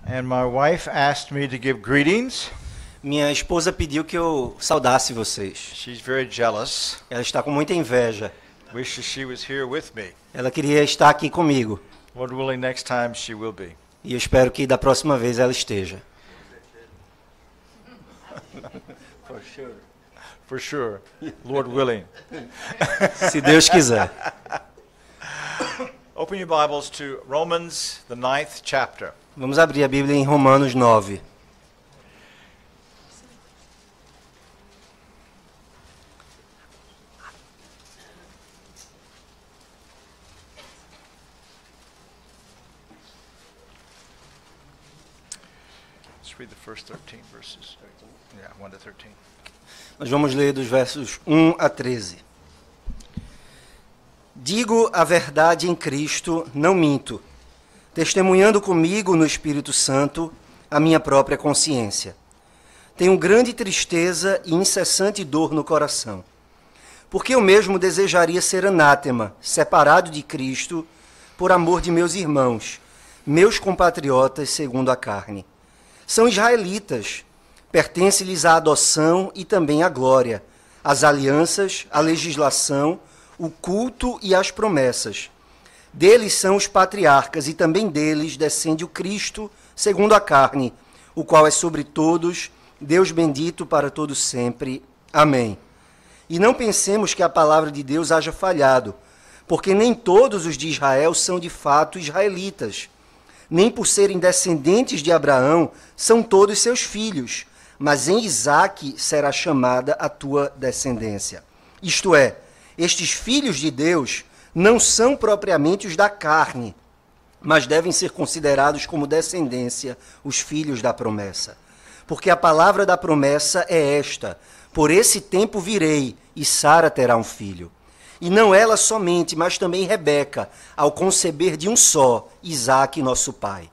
And my wife asked me to give greetings. Minha esposa pediu que eu saudasse vocês. She's very jealous. Ela está com muita inveja. Wishes she was here with me. Ela queria estar aqui comigo. Lord willing, next time she will be. E eu espero que da próxima vez ela esteja. For sure. For sure. Lord willing. Se Deus quiser. Open your Bibles to Romans, the 9th chapter. Vamos abrir a Bíblia em Romanos 9. Let's read the first 13 verses. Yeah, 1 to 13. Nós vamos ler dos versos 1 a 13. Digo a verdade em Cristo, não minto, testemunhando comigo no Espírito Santo a minha própria consciência. Tenho grande tristeza e incessante dor no coração, porque eu mesmo desejaria ser anátema, separado de Cristo, por amor de meus irmãos, meus compatriotas segundo a carne. São israelitas, pertence-lhes a adoção e também a glória, as alianças, a legislação, o culto e as promessas. Deles são os patriarcas, e também deles descende o Cristo, segundo a carne, o qual é sobre todos, Deus bendito para todos sempre. Amém. E não pensemos que a palavra de Deus haja falhado, porque nem todos os de Israel são de fato israelitas, nem por serem descendentes de Abraão são todos seus filhos, mas em Isaque será chamada a tua descendência. Isto é, estes filhos de Deus não são propriamente os da carne, mas devem ser considerados como descendência os filhos da promessa. Porque a palavra da promessa é esta: por esse tempo virei, e Sara terá um filho. E não ela somente, mas também Rebeca, ao conceber de um só, Isaque, nosso pai.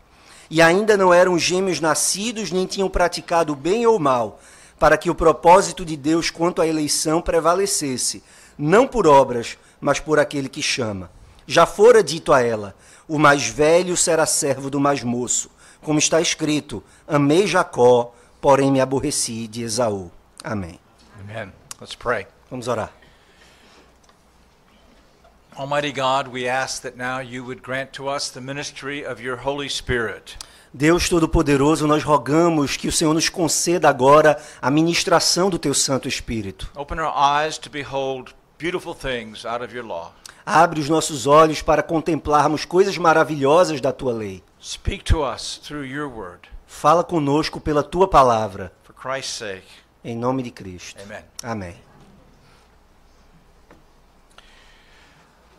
E ainda não eram gêmeos nascidos, nem tinham praticado o bem ou o mal, para que o propósito de Deus quanto à eleição prevalecesse, não por obras, mas por aquele que chama. Já fora dito a ela: o mais velho será servo do mais moço, como está escrito: amei Jacó, porém me aborreci de Esaú. Amém. Amen. Let's pray. Vamos orar. Almighty God, we ask that now you would grant to us the ministry of your Holy Spirit. Deus Todo-Poderoso, nós rogamos que o Senhor nos conceda agora a ministração do teu Santo Espírito. Open our eyes to behold beautiful things out of your law. Abre os nossos olhos para contemplarmos coisas maravilhosas da tua lei. Speak to us through your word. Fala conosco pela tua palavra. For Christ's sake. Em nome de Cristo. Amen. Amém.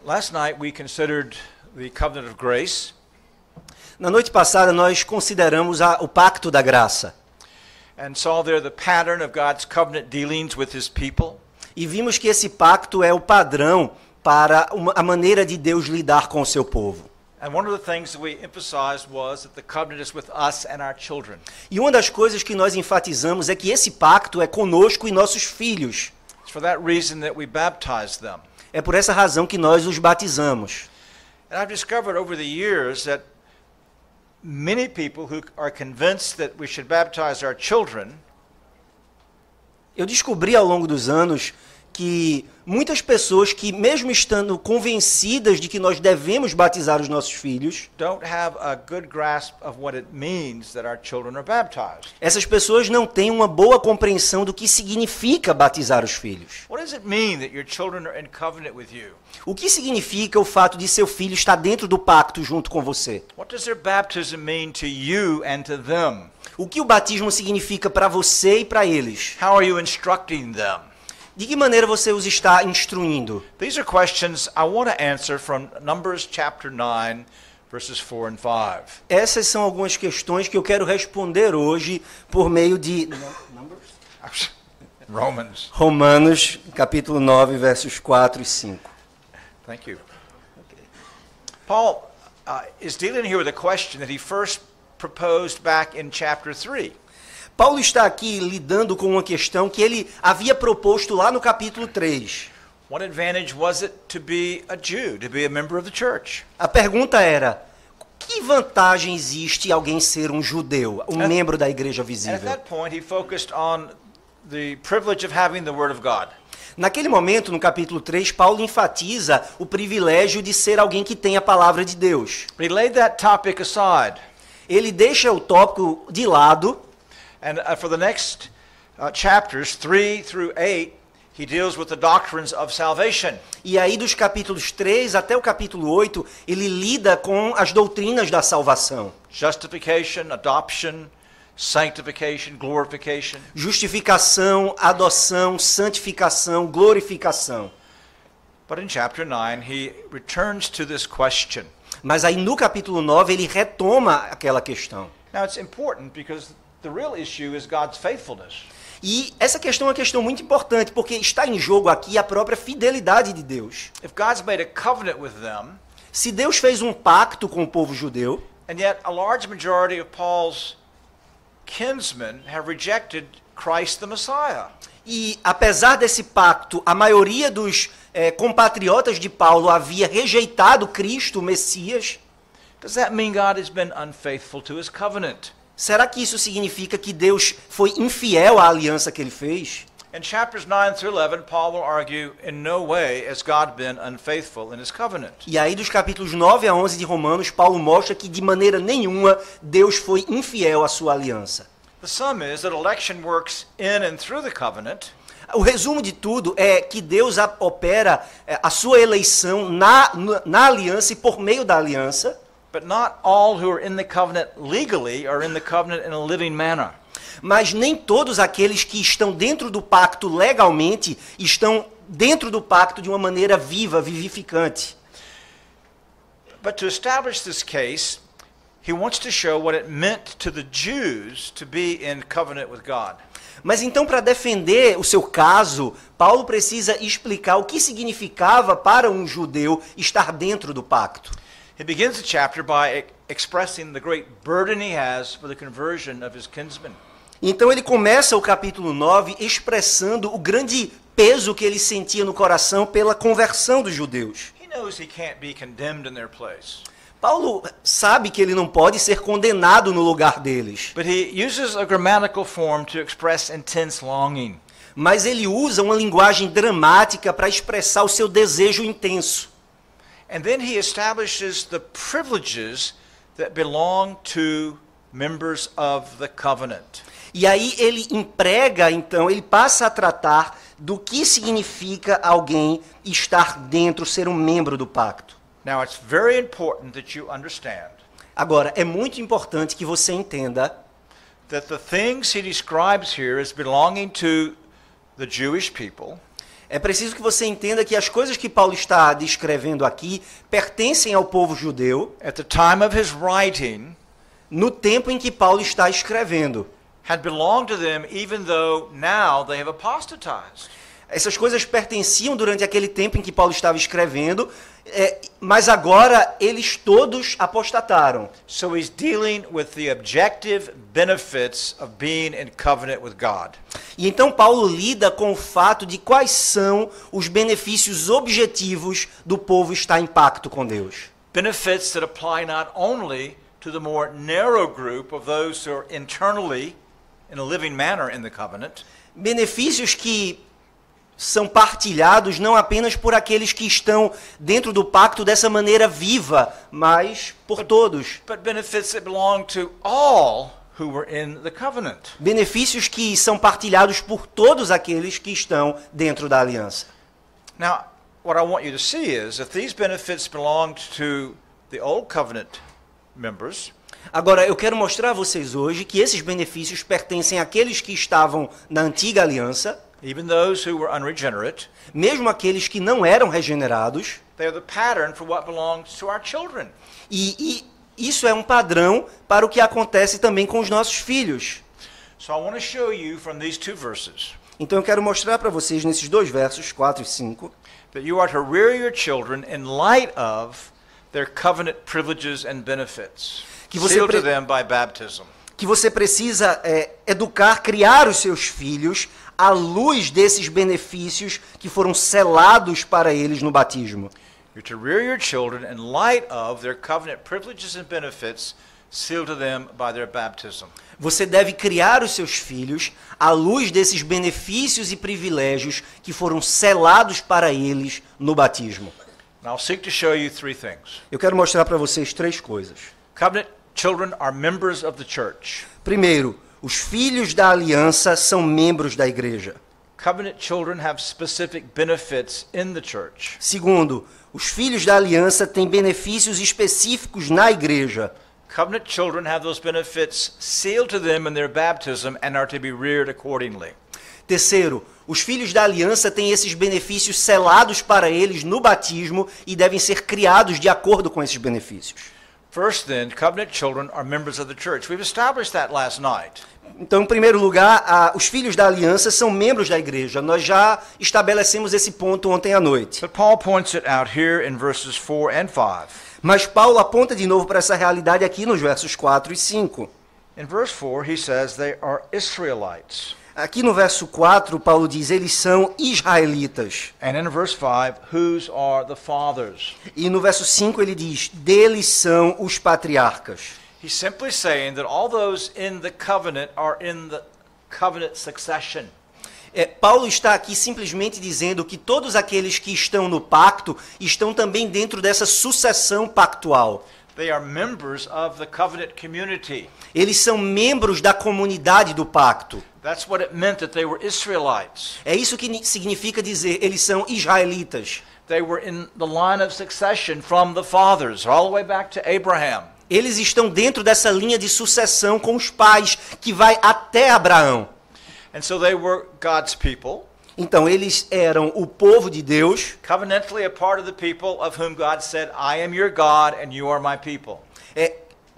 Last night we considered the covenant of grace. Na noite passada nós consideramos o pacto da graça. And saw there the pattern of God's covenant dealings with his people. E vimos que esse pacto é o padrão para a maneira de Deus lidar com o seu povo. And one of the things that we emphasized was that the covenant is with us and our children. E uma das coisas que nós enfatizamos é que esse pacto é conosco e nossos filhos. It's for that reason that we baptize them. É por essa razão que nós os batizamos. And I've discovered over the years that many people who are convinced that we should baptize our children Eu descobri ao longo dos anos que muitas pessoas que, mesmo estando convencidas de que nós devemos batizar os nossos filhos, don't have a good grasp of what it means that our children are baptized. essas pessoas não têm uma boa compreensão do que significa batizar os filhos. What does it mean that your children are in covenant with you? O que significa o fato de seu filho estar dentro do pacto junto com você? What does their baptism mean to you and to them? O que o batismo significa para você e para eles? How are you instructing them? De que maneira você os está instruindo? These are questions I want to answer from Numbers chapter 9 verses 4 and 5. Essas são algumas questões que eu quero responder hoje por meio de Romanos, capítulo 9, versos 4 e 5. Thank you. Paul is dealing here with a question that he first proposed back in chapter 3. Paulo está aqui lidando com uma questão que ele havia proposto lá no capítulo 3. What advantage was it to be a Jew, to be a member of the church? A pergunta era: que vantagem existe alguém ser um judeu, um membro da igreja And at visível? that point, he focused on the privilege of having the Word of God. Naquele momento, no capítulo 3, Paulo enfatiza o privilégio de ser alguém que tem a palavra de Deus. But he laid that topic aside. Ele deixa o tópico de lado. And for the next chapters, 3 through 8, he deals with the doctrines of salvation. E aí, dos capítulos 3 até o capítulo 8, ele lida com as doutrinas da salvação. Justification, adoption, sanctification, glorification. Justificação, adoção, santificação, glorificação. But in chapter 9, he returns to this question. Mas aí no capítulo 9 ele retoma aquela questão. Now it's important because the real issue is God's faithfulness. E essa questão é uma questão muito importante, porque está em jogo aqui a própria fidelidade de Deus. If God's made a covenant with them, Se Deus fez um pacto com o povo judeu, and yet a large majority of Paul's kinsmen have rejected Christ the Messiah. e apesar desse pacto, a maioria dos compatriotas de Paulo havia rejeitado Cristo, o Messias, Does that mean God has been unfaithful to his covenant? será que isso significa que Deus foi infiel à aliança que ele fez? In chapters 9 through 11, Paul will argue in no way has God been unfaithful in his covenant. E aí dos capítulos 9 a 11 de Romanos, Paulo mostra que de maneira nenhuma Deus foi infiel à sua aliança. The sum is that election works in and through the covenant, O resumo de tudo é que Deus opera a sua eleição na aliança e por meio da aliança, but not all who are in the covenant legally are in the covenant in a living manner. mas nem todos aqueles que estão dentro do pacto legalmente estão dentro do pacto de uma maneira viva, vivificante. But to establish this case, he wants to show what it meant to the Jews to be in covenant with God. Mas então, para defender o seu caso, Paulo precisa explicar o que significava para um judeu estar dentro do pacto. He begins the chapter by expressing the great burden he has for the conversion of his kinsmen. Então ele começa o capítulo 9 expressando o grande peso que ele sentia no coração pela conversão dos judeus. He knows he can't be condemned in their place. Paulo sabe que ele não pode ser condenado no lugar deles, But he uses a grammatical form to express intense longing. mas ele usa uma linguagem dramática para expressar o seu desejo intenso. And then he establishes the privileges that belong to members of the covenant. E aí ele emprega, então, ele passa a tratar do que significa alguém estar dentro, ser um membro do pacto. Now, it's very important that you understand Agora, é muito importante que você entenda that the things he describes here as belonging to the Jewish people É preciso que você entenda que as coisas que Paulo está descrevendo aqui pertencem ao povo judeu at the time of his writing no tempo em que Paulo está escrevendo. had belonged to them even though now they have apostatized. Essas coisas pertenciam durante aquele tempo em que Paulo estava escrevendo, mas agora eles todos apostataram. So he's dealing with the objective benefits of being in covenant with God. E então Paulo lida com o fato de quais são os benefícios objetivos do povo estar em pacto com Deus. Benefits that apply not only to the more narrow group of those who are internally in a living manner in the covenant, Benefícios que são partilhados não apenas por aqueles que estão dentro do pacto dessa maneira viva, mas por todos. but benefits that belong to all who were in the covenant. Benefícios que são partilhados por todos aqueles que estão dentro da aliança. Now, what I want you to see is if these benefits belonged to the old covenant members, Agora, eu quero mostrar a vocês hoje que esses benefícios pertencem àqueles que estavam na antiga aliança, even those who were unregenerate, mesmo aqueles que não eram regenerados, they are the pattern for what belongs to our children. e isso é um padrão para o que acontece também com os nossos filhos. So I want to show you from these two verses Então eu quero mostrar para vocês nesses dois versos, 4 e 5, that you are to rear your children in light of their covenant privileges and benefits, Que você sealed to pre- them by baptism. que você precisa educar, criar os seus filhos à luz desses benefícios que foram selados para eles no batismo. You're to rear your children in light of their covenant privileges and benefits sealed to them by their baptism. Você deve criar os seus filhos à luz desses benefícios e privilégios que foram selados para eles no batismo. And I'll seek to show you three things. Eu quero mostrar para vocês três coisas. Covenant children are members of the church. Primeiro, os filhos da aliança são membros da igreja. Covenant children have specific benefits in the church. Segundo, os filhos da aliança têm benefícios específicos na igreja. Covenant children have those benefits sealed to them in their baptism and are to be reared accordingly. Terceiro, os filhos da aliança têm esses benefícios selados para eles no batismo e devem ser criados de acordo com esses benefícios. First, then, covenant children are members of the church. We've established that last night. Então, em primeiro lugar, os filhos da aliança são membros da igreja. Nós já estabelecemos esse ponto ontem à noite. But Paul points it out here in verses 4 and 5. Mas Paulo aponta de novo para essa realidade aqui nos versos 4 e 5. In verse 4, he says they are Israelites. Aqui no verso 4, Paulo diz, eles são israelitas. And in verse 5, whose are the fathers? E no verso 5 ele diz, deles são os patriarcas. He's simply saying that all those in the covenant are in the covenant succession. Paulo está aqui simplesmente dizendo que todos aqueles que estão no pacto estão também dentro dessa sucessão pactual. They are members of the covenant community. Eles são membros da comunidade do pacto. That's what it meant that they were Israelites. É isso que significa dizer, eles são israelitas. They were in the line of succession from the fathers, all the way back to Abraham. Eles estão dentro dessa linha de sucessão com os pais, que vai até Abraão. And so they were God's people. Então, eles eram o povo de Deus, Covenantally a part of the people of whom God said, I am your God and you are my people.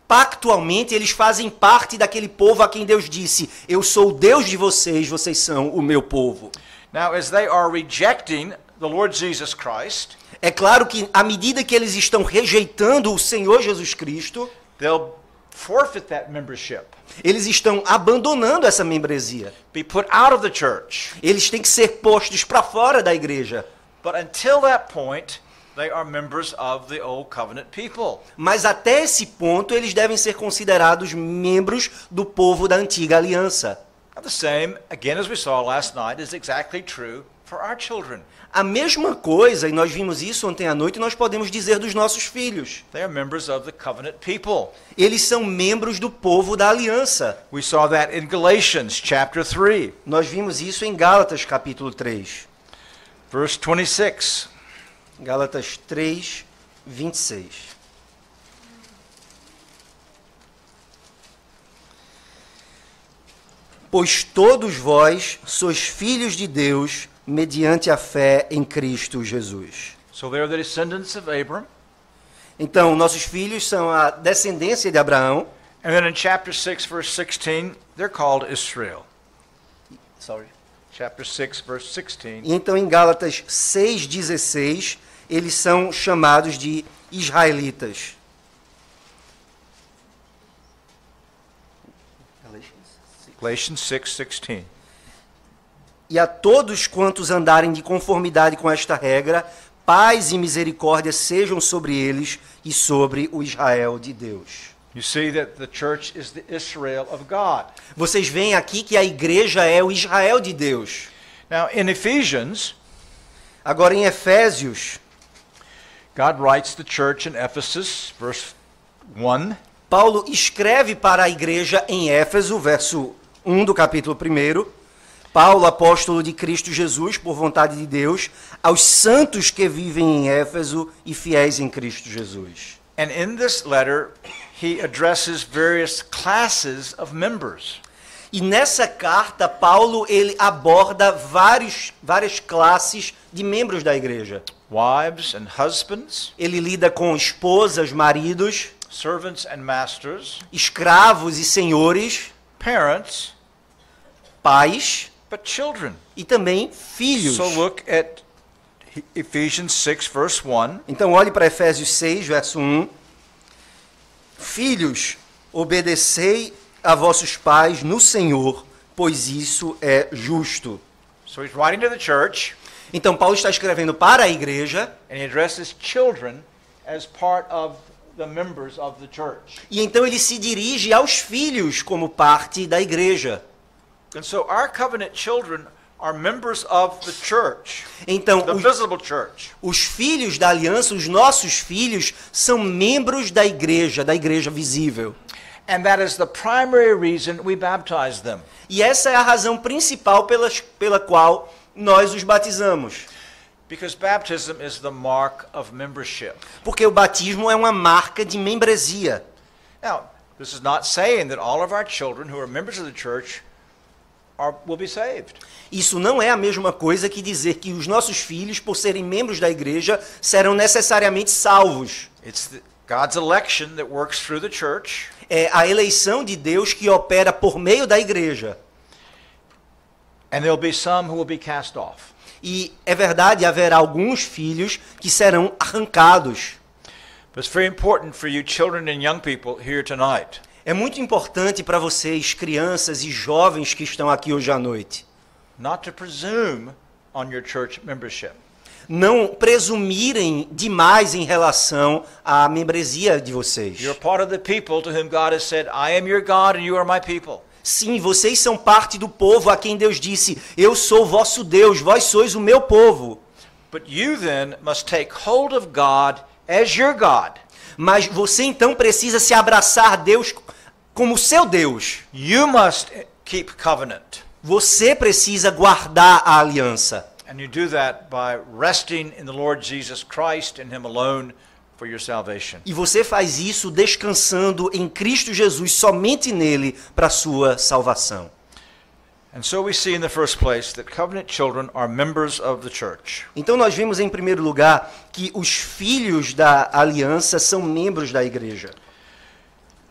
pactualmente eles fazem parte daquele povo a quem Deus disse, eu sou o Deus de vocês, vocês são o meu povo. Now, as they are rejecting the Lord Jesus Christ, É claro que à medida que eles estão rejeitando o Senhor Jesus Cristo, they'll forfeit that membership, eles estão abandonando essa membresia. be put out of the church. Eles têm que ser postos para fora da igreja. But until that point, they are members of the old covenant people. Mas até esse ponto eles devem ser considerados membros do povo da antiga aliança. Now, the same, again as we saw last night, is exactly true for our children. A mesma coisa, e nós vimos isso ontem à noite, nós podemos dizer dos nossos filhos. They are members of the covenant people. Eles são membros do povo da aliança. We saw that in Galatians chapter 3, Nós vimos isso em Gálatas capítulo 3. verse 26. Gálatas 3, 26. Pois todos vós sois filhos de Deus mediante a fé em Cristo Jesus. So they are the descendants of Abram. Então, nossos filhos são a descendência de Abraão. And then in chapter 6, verse 16, they're called Israel. Chapter 6, verse 16. E então, em Gálatas 6,16, eles são chamados de israelitas. Galatians 6:16. E a todos quantos andarem de conformidade com esta regra, paz e misericórdia sejam sobre eles e sobre o Israel de Deus. You see that the church is the Israel of God. Vocês veem aqui que a igreja é o Israel de Deus. Now, in Ephesians, Agora, em Efésios, God writes the church in Ephesus, verse 1, Paulo escreve para a igreja em Éfeso, verso 1 do capítulo 1, Paulo, apóstolo de Cristo Jesus, por vontade de Deus, aos santos que vivem em Éfeso e fiéis em Cristo Jesus. and in this letter, he addresses various classes of members. E nessa carta, Paulo ele aborda várias classes de membros da igreja. Wives and husbands, Ele lida com esposas, maridos, servants and masters, escravos e senhores, parents, pais but children. e também filhos. So look at Ephesians 6, verse 1. Então olhe para Efésios 6, verso 1. Filhos, obedecei a vossos pais no Senhor, pois isso é justo. So he's writing to the church. Então Paulo está escrevendo para a igreja, and he addresses children as part of the members of the church. e então ele se dirige aos filhos como parte da igreja. And so our covenant children are members of the church, Então, the visible church. os filhos da aliança, os nossos filhos, são membros da igreja visível. And that is the primary reason we baptize them. E essa é a razão principal pela qual nós os batizamos. Because baptism is the mark of membership. Porque o batismo é uma marca de membresia. Now, this is not saying that all of our children who are members of the church will be saved. Isso não é a mesma coisa que dizer que os nossos filhos, por serem membros da igreja, serão necessariamente salvos. It's God's election that works through the church. É a eleição de Deus que opera por meio da igreja. And there'll be some who will be cast off. E é verdade, haverá alguns filhos que serão arrancados. But it's very important for you children and young people here tonight É muito importante para vocês, crianças e jovens que estão aqui hoje à noite, not to presume on your church membership. não presumirem demais em relação à membresia de vocês. You're part of the people to whom God has said, I am your God and you are my people. Sim, vocês são parte do povo a quem Deus disse, eu sou o vosso Deus, vós sois o meu povo. But you then must take hold of God as your God. Mas você então precisa se abraçar a Deus como seu Deus. You must keep covenant. Você precisa guardar a aliança. And you do that by resting in the Lord Jesus Christ and Him alone for your salvation. E você faz isso descansando em Cristo Jesus, somente nele, para a sua salvação. And so we see in the first place that covenant children are members of the church. Então nós vemos em primeiro lugar que os filhos da aliança são membros da igreja.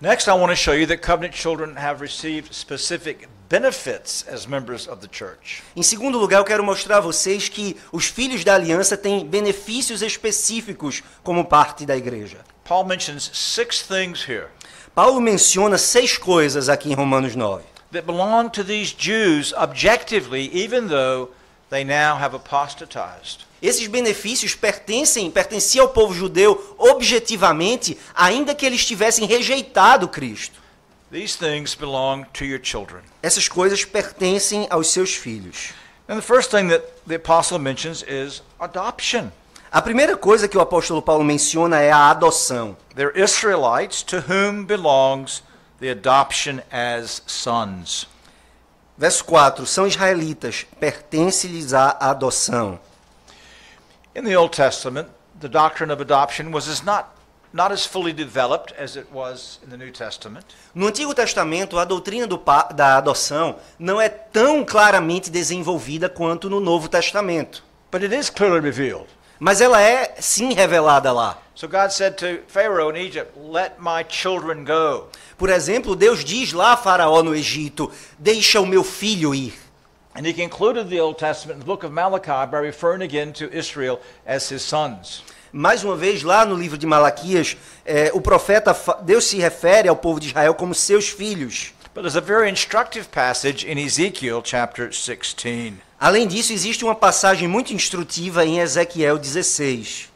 Next, I want to show you that covenant children have received specific benefits as members of the church. Em segundo lugar, eu quero mostrar a vocês que os filhos da aliança têm benefícios específicos como parte da igreja. Paul mentions 6 things here Paulo menciona 6 coisas aqui em Romanos 9. that belong to these Jews objectively, even though they now have apostatized. Esses benefícios pertenciam ao povo judeu objetivamente, ainda que eles tivessem rejeitado Cristo. These things belong to your children. Essas coisas pertencem aos seus filhos. And the first thing that the apostle mentions is adoption. A primeira coisa que o apóstolo Paulo menciona é a adoção. They're Israelites to whom belongs the adoption as sons. Verso 4. São israelitas, pertence-lhes a adoção. In the Old Testament, the doctrine of adoption was not as fully developed as it was in the New Testament. No Antigo Testamento, a doutrina da adoção não é tão claramente desenvolvida quanto no Novo Testamento. But it is clearly revealed. Mas ela é, sim, revelada lá. So God said to Pharaoh in Egypt, "Let my children go." Por exemplo, Deus diz lá a Faraó no Egito, deixa o meu filho ir. And he concluded the Old Testament in the book of Malachi by referring again to Israel as his sons. Mais uma vez, lá no livro de Malaquias, o profeta, Deus se refere ao povo de Israel como seus filhos. But there's a very instructive passage in Ezekiel chapter 16. Além disso, existe uma passagem muito instrutiva em Ezequiel 16.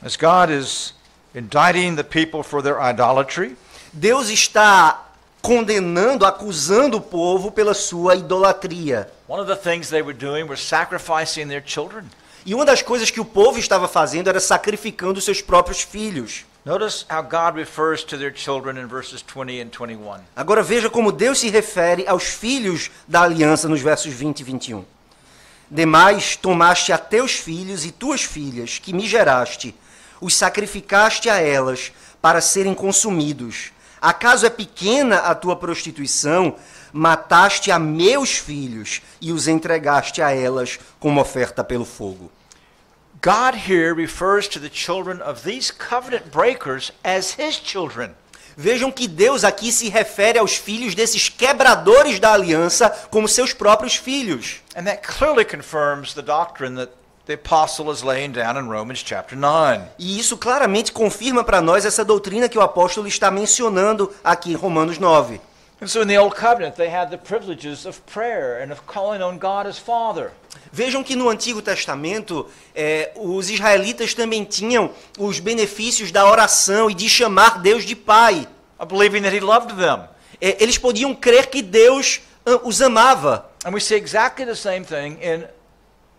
As God is indicting the people for their idolatry, Deus está condenando, acusando o povo pela sua idolatria. one of the things they were doing was sacrificing their children. E uma das coisas que o povo estava fazendo era sacrificando seus próprios filhos. Notice how God refers to their children in verses 20 and 21. Agora veja como Deus se refere aos filhos da aliança nos versos 20 e 21. Demais, tomaste a teus filhos e tuas filhas, que me geraste, os sacrificaste a elas para serem consumidos. Acaso é pequena a tua prostituição? Mataste a meus filhos e os entregaste a elas como oferta pelo fogo. God here refers to the children of these covenant breakers as his children. Vejam que Deus aqui se refere aos filhos desses quebradores da aliança como seus próprios filhos. And that clearly confirms the doctrine that the apostle is laying down in Romans chapter 9. E isso claramente confirma para nós essa doutrina que o apóstolo está mencionando aqui em Romanos 9. And so in the Old Covenant, they had the privileges of prayer and of calling on God as Father. Vejam que no Antigo Testamento, os israelitas também tinham os benefícios da oração e de chamar Deus de Pai. Of believing that He loved them. Eles podiam crer que Deus os amava. And we see exactly the same thing in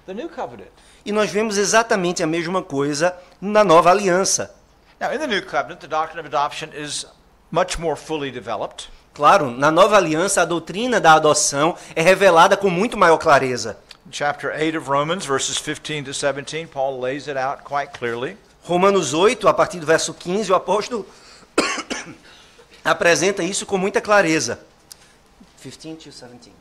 the New Covenant. E nós vemos exatamente a mesma coisa na Nova Aliança. Now, in the New Covenant, the doctrine of adoption is much more fully developed. Claro, na Nova Aliança, a doutrina da adoção é revelada com muito maior clareza. In chapter 8 of Romans, verses 15 to 17, Paul lays it out quite clearly. Romanos 8, a partir do verso 15, o apóstolo apresenta isso com muita clareza. 15 to 17.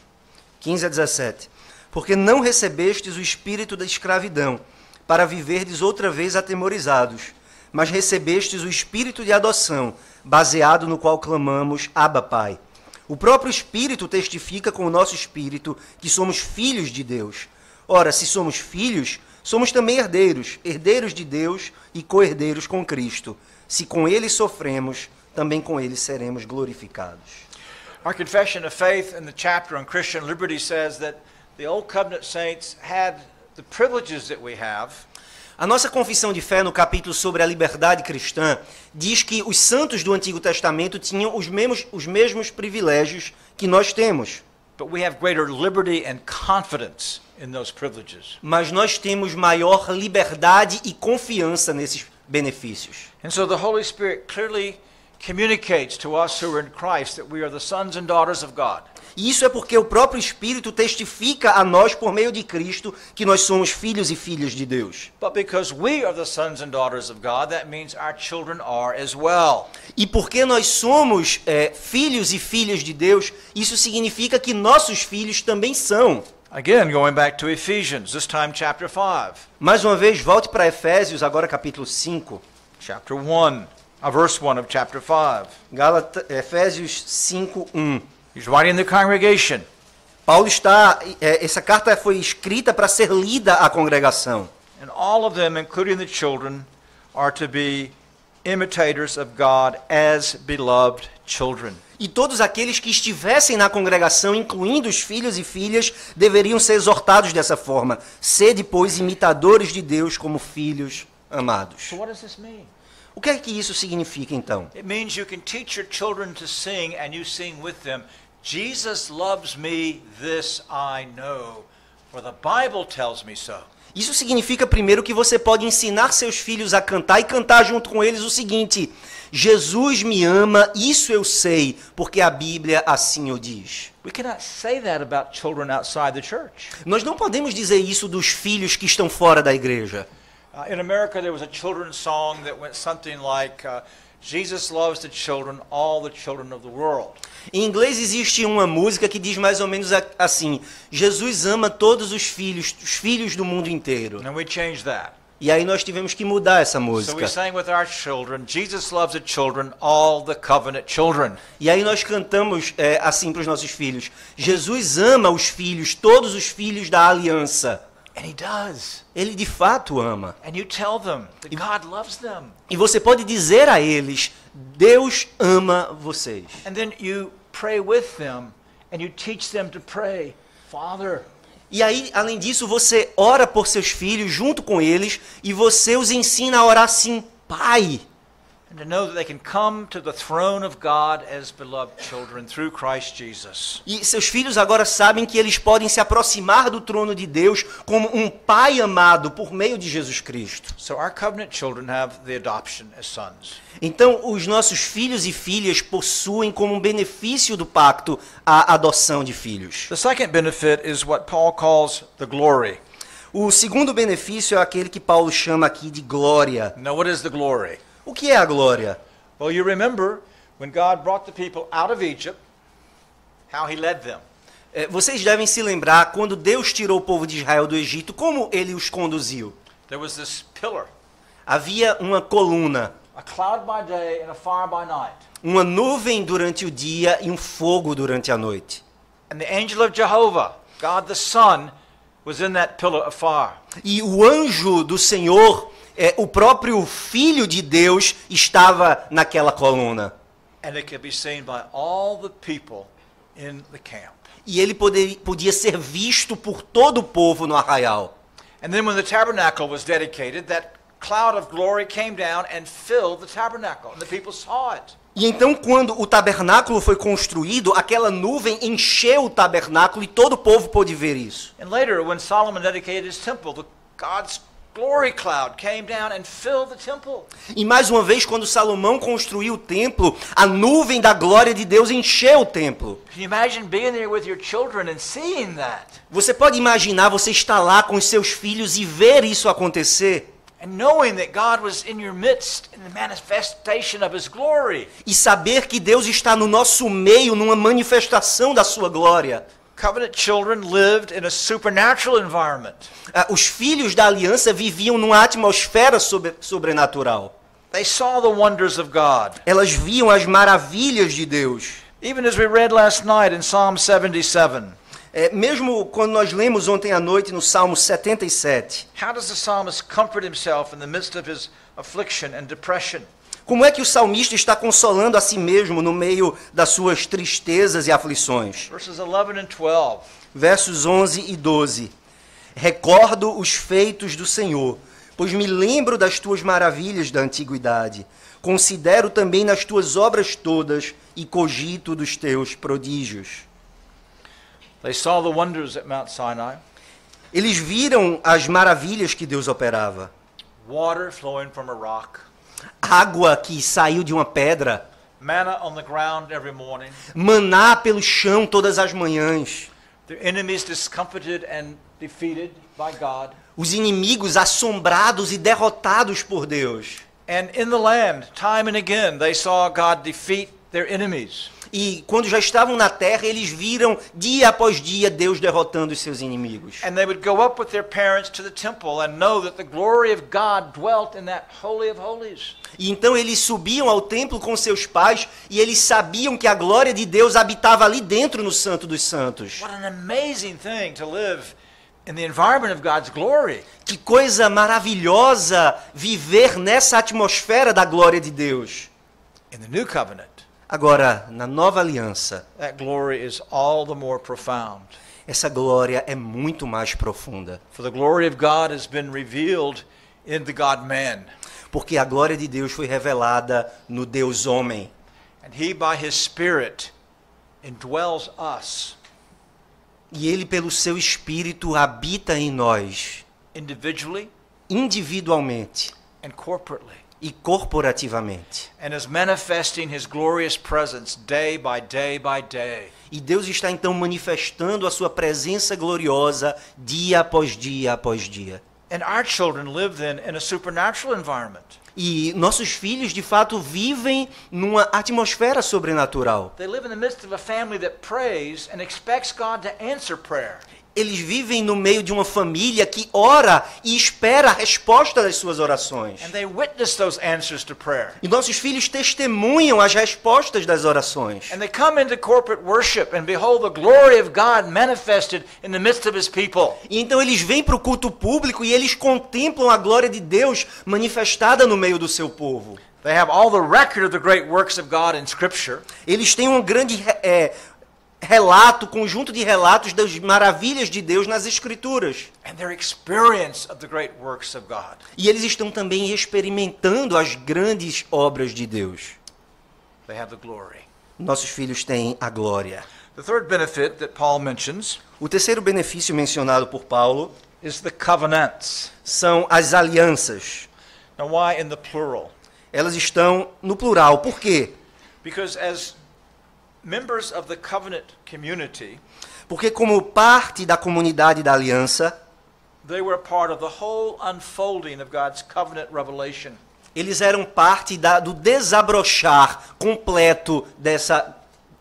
15 a 17. Porque não recebestes o espírito da escravidão, para viverdes outra vez atemorizados, mas recebestes o espírito de adoção, baseado no qual clamamos, Abba, Pai. O próprio Espírito testifica com o nosso espírito que somos filhos de Deus. Ora, se somos filhos, somos também herdeiros, herdeiros de Deus e co-herdeiros com Cristo. Se com Ele sofremos, também com Ele seremos glorificados. Our confession of faith in the chapter on Christian liberty says that the Old Covenant saints had the privileges that we have. A nossa confissão de fé no capítulo sobre a liberdade cristã diz que os santos do Antigo Testamento tinham os mesmos privilégios que nós temos. But we have greater liberty and confidence in those privileges. Mas nós temos maior liberdade e confiança nesses benefícios. And so the Holy Spirit clearly communicates to us who are in Christ that we are the sons and daughters of God. E isso é porque o próprio Espírito testifica a nós, por meio de Cristo, que nós somos filhos e filhas de Deus. But because we are the sons and daughters of God, that means our children are as well. E porque nós somos filhos e filhas de Deus, isso significa que nossos filhos também são. Again, going back to Ephesians, this time chapter 5. Mais uma vez, volte para Efésios, agora capítulo 5. Chapter 1, verse 1 of chapter 5. Efésios 5, 1. He's writing to the congregation. Paulo essa carta foi escrita para ser lida à congregação. And all of them, including the children, are to be imitators of God as beloved children. E todos aqueles que estivessem na congregação, incluindo os filhos e filhas, deveriam ser exortados dessa forma. Sede, pois, imitadores de Deus como filhos amados. So what does this mean? O que é que isso significa, então? It means you can teach your children to sing and you sing with them. Jesus loves me, this I know, for the Bible tells me so. Isso significa, primeiro, que você pode ensinar seus filhos a cantar e cantar junto com eles o seguinte: Jesus me ama, isso eu sei, porque a Bíblia assim o diz. We cannot say that about children outside the church. Nós não podemos dizer isso dos filhos que estão fora da igreja. In America, there was a children's song that went something like, Jesus loves the children, all the children of the world. Em inglês existe uma música que diz mais ou menos assim: Jesus ama todos os filhos do mundo inteiro. And we changed that. E aí nós tivemos que mudar essa So we música. sang with our children, Jesus loves the children, all the covenant children. E aí nós cantamos assim para os nossos filhos: Jesus ama os filhos, todos os filhos da aliança. And He does. Ele de fato ama. And you tell them that God loves them. E você pode dizer a eles: Deus ama vocês. And then you pray with them and you teach them to pray, Father. E aí, além disso, você ora por seus filhos junto com eles e você os ensina a orar assim: Pai. And to know that they can come to the throne of God as beloved children through Christ Jesus. E seus filhos agora sabem que eles podem se aproximar do trono de Deus como um pai amado por meio de Jesus Cristo. So our covenant children have the adoption as sons. Então, os nossos filhos e filhas possuem como um benefício do pacto a adoção de filhos. The second benefit is what Paul calls the glory. O segundo benefício é aquele que Paulo chama aqui de glória. Now, what is the glory? O que é a glória? Well, you remember when God brought the people out of Egypt, how He led them. Vocês devem se lembrar quando Deus tirou o povo de Israel do Egito, como Ele os conduziu. There was this pillar, Havia uma coluna, a cloud by day and a fire by night. uma nuvem durante o dia e um fogo durante a noite. And the angel of Jehovah, God the Son, was in that pillar of fire. E o anjo do Senhor, o próprio Filho de Deus, estava naquela coluna. and it could be seen by all the people in the camp. E ele podia ser visto por todo o povo no arraial. And then when the tabernacle was dedicated, that cloud of glory came down and filled the tabernacle, and the people saw it. E então, quando o tabernáculo foi construído, aquela nuvem encheu o tabernáculo e todo o povo pôde ver isso. And later, when Solomon dedicated his temple, God's glory cloud came down and filled the temple. E mais uma vez, quando Salomão construiu o templo, a nuvem da glória de Deus encheu o templo. Can you imagine being there with your children and seeing that? Você pode imaginar você estar lá com os seus filhos e ver isso acontecer? And knowing that God was in your midst in the manifestation of His glory. E saber que Deus está no nosso meio, numa manifestação da sua glória. Covenant children lived in a supernatural environment. Os filhos da aliança viviam numa atmosfera sobrenatural. They saw the wonders of God. Elas viam as maravilhas de Deus. Even as we read last night in Psalm 77. Mesmo quando nós lemos ontem à noite no Salmo 77. How does the psalmist comfort himself in the midst of his affliction and depression? Como é que o salmista está consolando a si mesmo no meio das suas tristezas e aflições? Verses 11 and 12. Versos 11 e 12. Recordo os feitos do Senhor, pois me lembro das tuas maravilhas da antiguidade. Considero também nas tuas obras todas e cogito dos teus prodígios. They saw the wonders at Mount Sinai. Eles viram as maravilhas que Deus operava. Water flowing from a rock. Água que saiu de uma pedra. Manna on the ground every morning. Maná pelo chão todas as manhãs. Their enemies discomfited and defeated by God. Os inimigos assombrados e derrotados por Deus. And in the land, time and again, they saw God defeat their enemies. E quando já estavam na terra, eles viram dia após dia Deus derrotando os seus inimigos. And they would go up with their parents to the temple and know that the glory of God dwelt in that holy of holies. E então eles subiam ao templo com seus pais e eles sabiam que a glória de Deus habitava ali dentro no Santo dos Santos. What an amazing thing to live in the environment of God's glory. Que coisa maravilhosa viver nessa atmosfera da glória de Deus. In the new covenant, agora, na nova aliança, that glory is all the more profound. Essa glória é muito mais profunda. For the glory of God has been revealed in the God-man. Porque a glória de Deus foi revelada no Deus homem. And He, by His Spirit, indwells us. E Ele, pelo seu Espírito, habita em nós. Individually. Individualmente. And corporately. E corporativamente. And is manifesting His glorious presence day by day by day. E Deus está então manifestando a sua presença gloriosa dia após dia após dia. And our children live then in a supernatural environment. E nossos filhos de fato vivem numa atmosfera sobrenatural. They live in the midst of a family that prays and expects God to answer prayer. Eles vivem no meio de uma família que ora e espera a resposta das suas orações. And they witness those answers to prayer. E nossos filhos testemunham as respostas das orações. And they come into corporate worship and behold the glory of God manifested in the midst of His people. E então eles vêm para o culto público e eles contemplam a glória de Deus manifestada no meio do seu povo. They have all the record of the great works of God in Scripture. Eles têm um grande relato, conjunto de relatos das maravilhas de Deus nas Escrituras. And their experience of the great works of God. E eles estão também experimentando as grandes obras de Deus. They have the glory. Nossos filhos têm a glória. The third benefit that Paul mentions O terceiro benefício mencionado por Paulo is the covenants. são as alianças. Now why in the plural? Elas estão no plural. Por quê? Because as members of the covenant community, Porque como parte da comunidade da aliança, they were a part of the whole unfolding of God's covenant revelation. eles eram parte do desabrochar completo dessa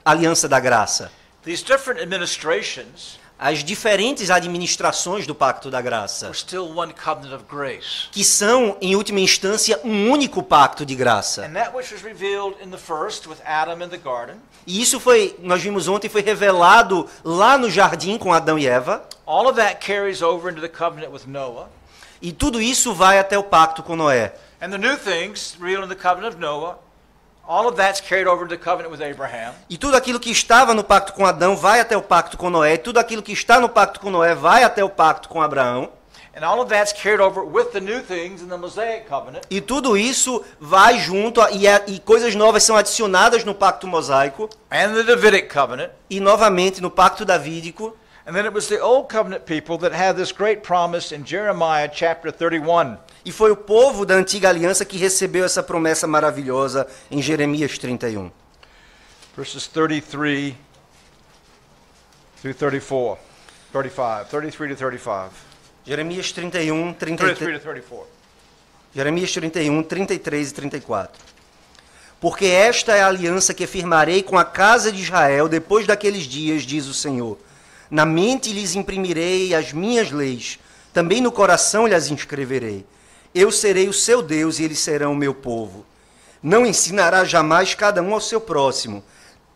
aliança da graça. These different administrations As diferentes administrações do Pacto da Graça, were still one covenant of grace. que são, em última instância, um único pacto de graça. And that which was revealed in the first with Adam in the garden, E isso foi, nós vimos ontem, foi revelado lá no jardim com Adão e Eva. all of that carries over into the covenant with Noah. E tudo isso vai até o pacto com Noé. And the new things revealed in the covenant of Noah All of that's carried over to the covenant with Abraham. E tudo aquilo que estava no pacto com Adão vai até o pacto com Noé. E tudo aquilo que está no pacto com Noé vai até o pacto com Abraão. And all of that's carried over with the new things in the Mosaic covenant. E tudo isso vai junto e coisas novas são adicionadas no pacto mosaico. And the Davidic covenant. E novamente no pacto davídico. And then it was the old covenant people that had this great promise in Jeremiah chapter 31. E foi o povo da antiga aliança que recebeu essa promessa maravilhosa em Jeremias 31. Verses 33 through 34. 35. 33 to 35. Jeremias 31, 33 33. to 34. Jeremias 31, 33 e 34. Porque esta é a aliança que firmarei com a casa de Israel depois daqueles dias, diz o Senhor. Na mente lhes imprimirei as minhas leis, também no coração lhes inscreverei. Eu serei o seu Deus e eles serão o meu povo. Não ensinará jamais cada um ao seu próximo,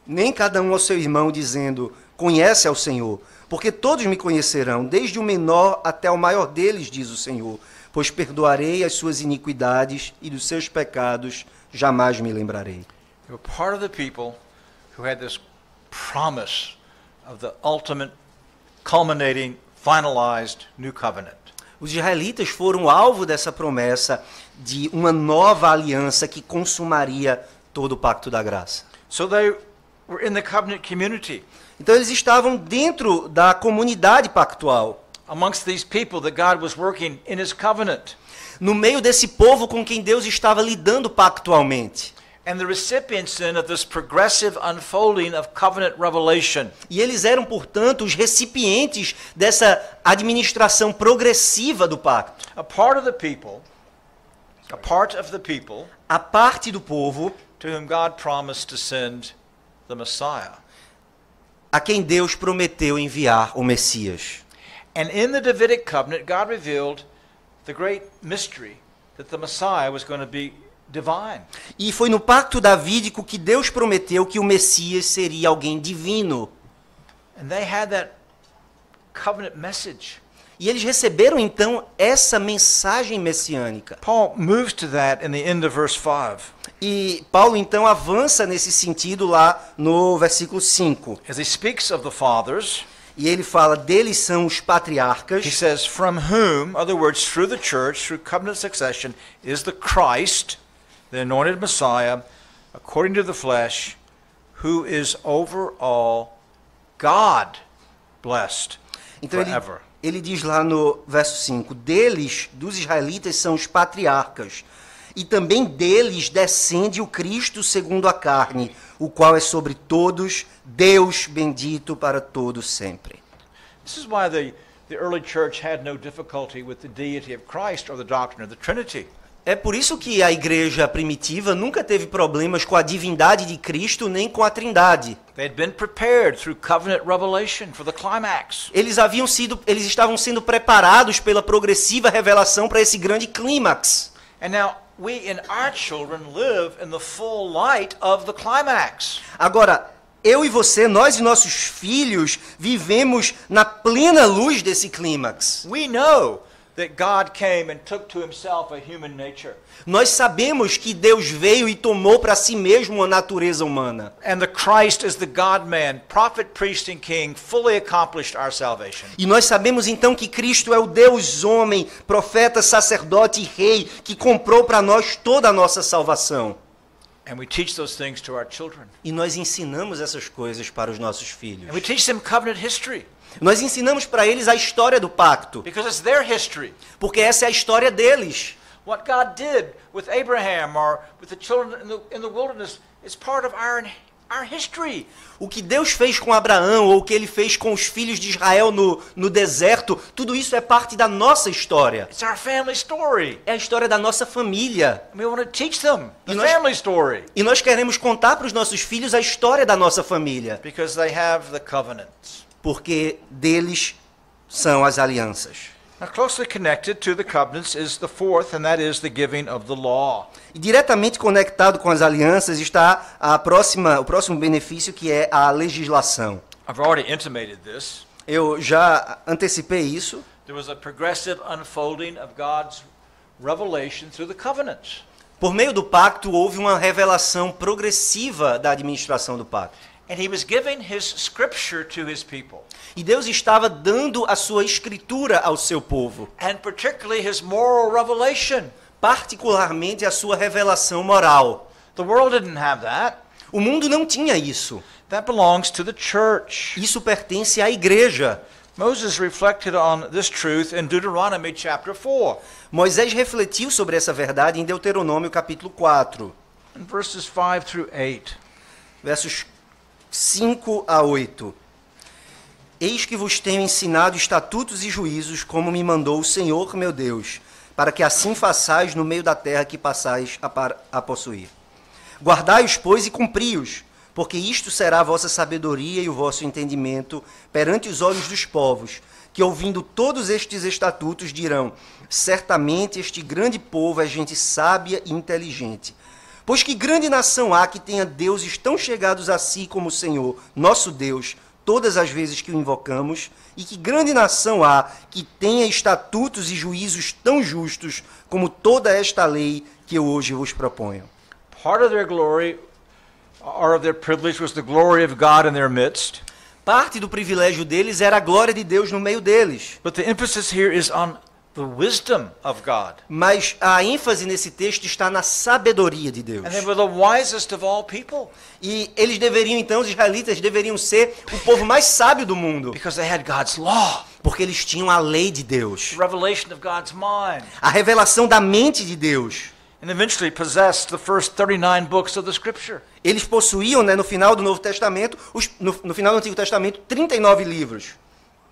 nem cada um ao seu irmão, dizendo, conhece ao Senhor, porque todos me conhecerão, desde o menor até o maior deles, diz o Senhor, pois perdoarei as suas iniquidades e dos seus pecados jamais me lembrarei. They were part of the people who had this promise of the ultimate, culminating, finalized new covenant. Os israelitas foram alvo dessa promessa de uma nova aliança que consumaria todo o pacto da graça. So they were in the covenant community. Então eles estavam dentro da comunidade pactual, Amongst these people that God was working in his covenant. no meio desse povo com quem Deus estava lidando pactualmente. And the recipients then of this progressive unfolding of covenant revelation. E eles eram, portanto, os recipientes dessa administração progressiva do pacto. A part of the people A parte do povo to whom God promised to send the Messiah. a quem Deus prometeu enviar o Messias. And in the Davidic covenant, God revealed the great mystery that the Messiah was going to be divine. E foi no pacto davídico que Deus prometeu que o Messias seria alguém divino. And they had that covenant message. E eles receberam então essa mensagem messiânica. Paul moves to that in the end of verse 5. E Paulo então avança nesse sentido lá no versículo 5. As he speaks of the fathers, E ele fala, deles são os he patriarcas, says, from whom, in other words, through the church, through covenant succession, is the Christ, the anointed Messiah, according to the flesh, who is over all, God blessed Então forever. ele diz lá no verso 5, deles, dos israelitas, são os patriarcas, e também deles descende o Cristo segundo a carne, o qual é sobre todos, Deus bendito para todos sempre. This is why the early church had no difficulty with the deity of Christ or the doctrine of the Trinity. É por isso que a igreja primitiva nunca teve problemas com a divindade de Cristo nem com a Trindade. They had been prepared through covenant revelation for the climax. Eles estavam sendo preparados pela progressiva revelação para esse grande clímax. And now we and our children live in the full light of the climax. Agora, eu e você, nós e nossos filhos, vivemos na plena luz desse clímax. We know that God came and took to himself a human nature. Nós sabemos que Deus veio e tomou para si mesmo a natureza humana. And the Christ is the God-man, prophet, priest, and king, fully accomplished our salvation. E nós sabemos então que Cristo é o Deus homem, profeta, sacerdote e rei, que comprou para nós toda a nossa salvação. And we teach those things to our children. E nós ensinamos essas coisas para os nossos filhos. And we teach them covenant history. Nós ensinamos para eles a história do pacto, Because it's their history. porque essa é a história deles. What God did with Abraham or with the children in the wilderness is part of our history. O que Deus fez com Abraão, ou o que ele fez com os filhos de Israel no deserto, tudo isso é parte da nossa história. It's our family story. É a história da nossa família. And we want to teach them the E nós- family story. E nós queremos contar para os nossos filhos a história da nossa família, Because they have the covenants. porque deles são as alianças. Now, closely connected to the covenants is the fourth, and that is the giving of the law. E diretamente conectado com as alianças está o próximo benefício, que é a legislação. I've already intimated this. Eu já antecipei isso. There was a progressive unfolding of God's revelation through the covenants. Por meio do pacto, houve uma revelação progressiva da administração do pacto. And he was giving his scripture to his people, E Deus estava dando a sua escritura ao seu povo, and particularly his moral revelation. particularmente a sua revelação moral. The world didn't have that. O mundo não tinha isso. That belongs to the church. Isso pertence à igreja. Moses reflected on this truth in Deuteronomy chapter 4, Moisés refletiu sobre essa verdade em Deuteronômio capítulo 4, in verses 5 through 8. versos 5 a 8. Eis que vos tenho ensinado estatutos e juízos, como me mandou o Senhor meu Deus, para que assim façais no meio da terra que passais a possuir. Guardai-os, pois, e cumpri-os, porque isto será a vossa sabedoria e o vosso entendimento perante os olhos dos povos, que ouvindo todos estes estatutos dirão, certamente este grande povo é gente sábia e inteligente. Pois que grande nação há que tenha deuses tão chegados a si como o Senhor, nosso Deus, todas as vezes que o invocamos, e que grande nação há que tenha estatutos e juízos tão justos como toda esta lei que eu hoje vos proponho. Part of their glory or of their privilege was the glory of God in their midst. Parte do privilégio deles era a glória de Deus no meio deles. But the emphasis here is on the wisdom of God. Mas a ênfase nesse texto está na sabedoria de Deus. And they were the wisest of all people E eles deveriam, então, os israelitas deveriam ser o povo mais sábio do mundo, because they had God's law, porque eles tinham a lei de Deus, the revelation of God's mind, a revelação da mente de Deus. and eventually possessed the first 39 books of the Scripture. Eles possuíam, no final do Novo Testamento, no final do Antigo Testamento, 39 livros.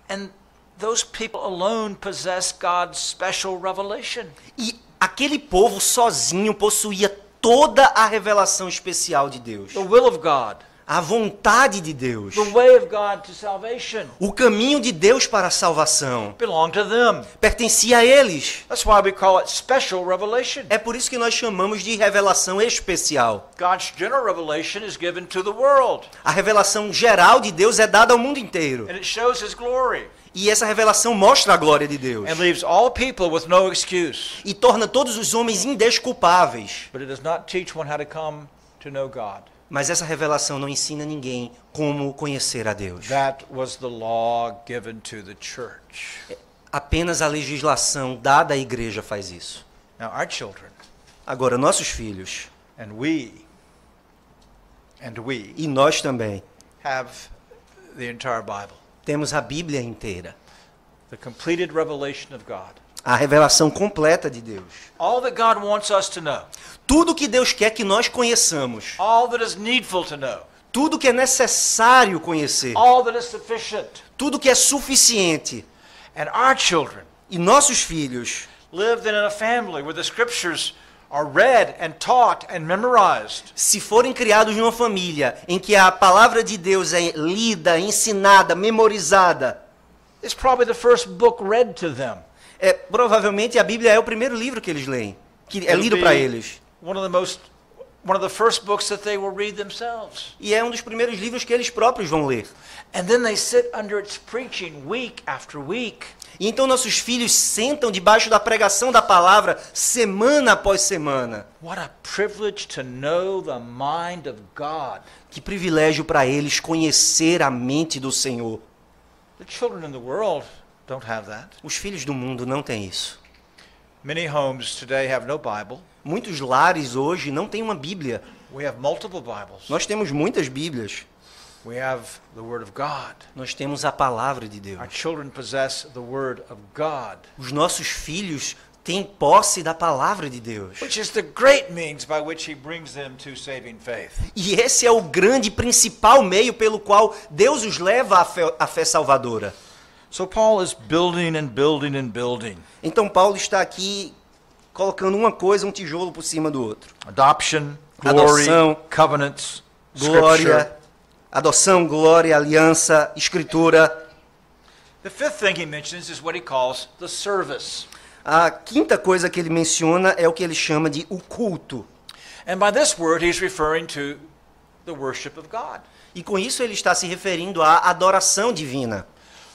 And those people alone possess God's special revelation. E aquele povo sozinho possuía toda a revelação especial de Deus. The will of God, A vontade de Deus. the way of God to salvation O caminho de Deus para a salvação belong to them. pertencia a eles. That's why we call it special revelation. É por isso que nós chamamos de revelação especial. God's general revelation is given to the world, A revelação geral de Deus é dada ao mundo inteiro. and it shows His glory, E essa revelação mostra a glória de Deus. and leaves all people with no excuse. E torna todos os homens indesculpáveis. But it does not teach one how to come to know God. Mas essa revelação não ensina ninguém como conhecer a Deus. That was the law given to the church. Apenas a legislação dada à igreja faz isso. Now, our children, Agora, nossos filhos, and we e nós também, have the entire Bible, temos a Bíblia inteira. the completed revelation of God. A revelação completa de Deus. All that God wants us to know, Tudo que Deus quer que nós conheçamos. all that is needful to know, Tudo que é necessário conhecer. all that is sufficient. Tudo que é suficiente. And our children E nossos filhos lived in a family where the scriptures are read and taught and memorized. se forem criados numa família em que a palavra de Deus é lida, ensinada, memorizada, It's probably the first book read to them. provavelmente a Bíblia é o primeiro livro que eles leem, que é It'll lido be para eles. one of the first books that they will read themselves. E é um dos primeiros livros que eles próprios vão ler. And then they sit under its preaching week after week. E então nossos filhos sentam debaixo da pregação da palavra semana após semana. What a privilege to know the mind of God. Que privilégio para eles conhecer a mente do Senhor. The children in the world don't have that. Os filhos do mundo não têm isso. Many homes today have no Bible. Muitos lares hoje não têm uma Bíblia. We have multiple Bibles. Nós temos muitas Bíblias. We have the Word of God. Nós temos a palavra de Deus. Our children possess the Word of God, Os nossos filhos têm posse da palavra de Deus. which is the great means by which He brings them to saving faith. E esse é o grande principal meio pelo qual Deus os leva à fé salvadora. So Paul is building and building and building. Então Paulo está aqui colocando uma coisa, um tijolo por cima do outro. Adoption, glory, Adoção, covenants, Glória, Scripture. adoção, glória, aliança, escritura. The fifth thing he mentions is what he calls the service. A quinta coisa que ele menciona é o que ele chama de o culto. And by this word, he's referring to the worship of God. E com isso ele está se referindo à adoração divina.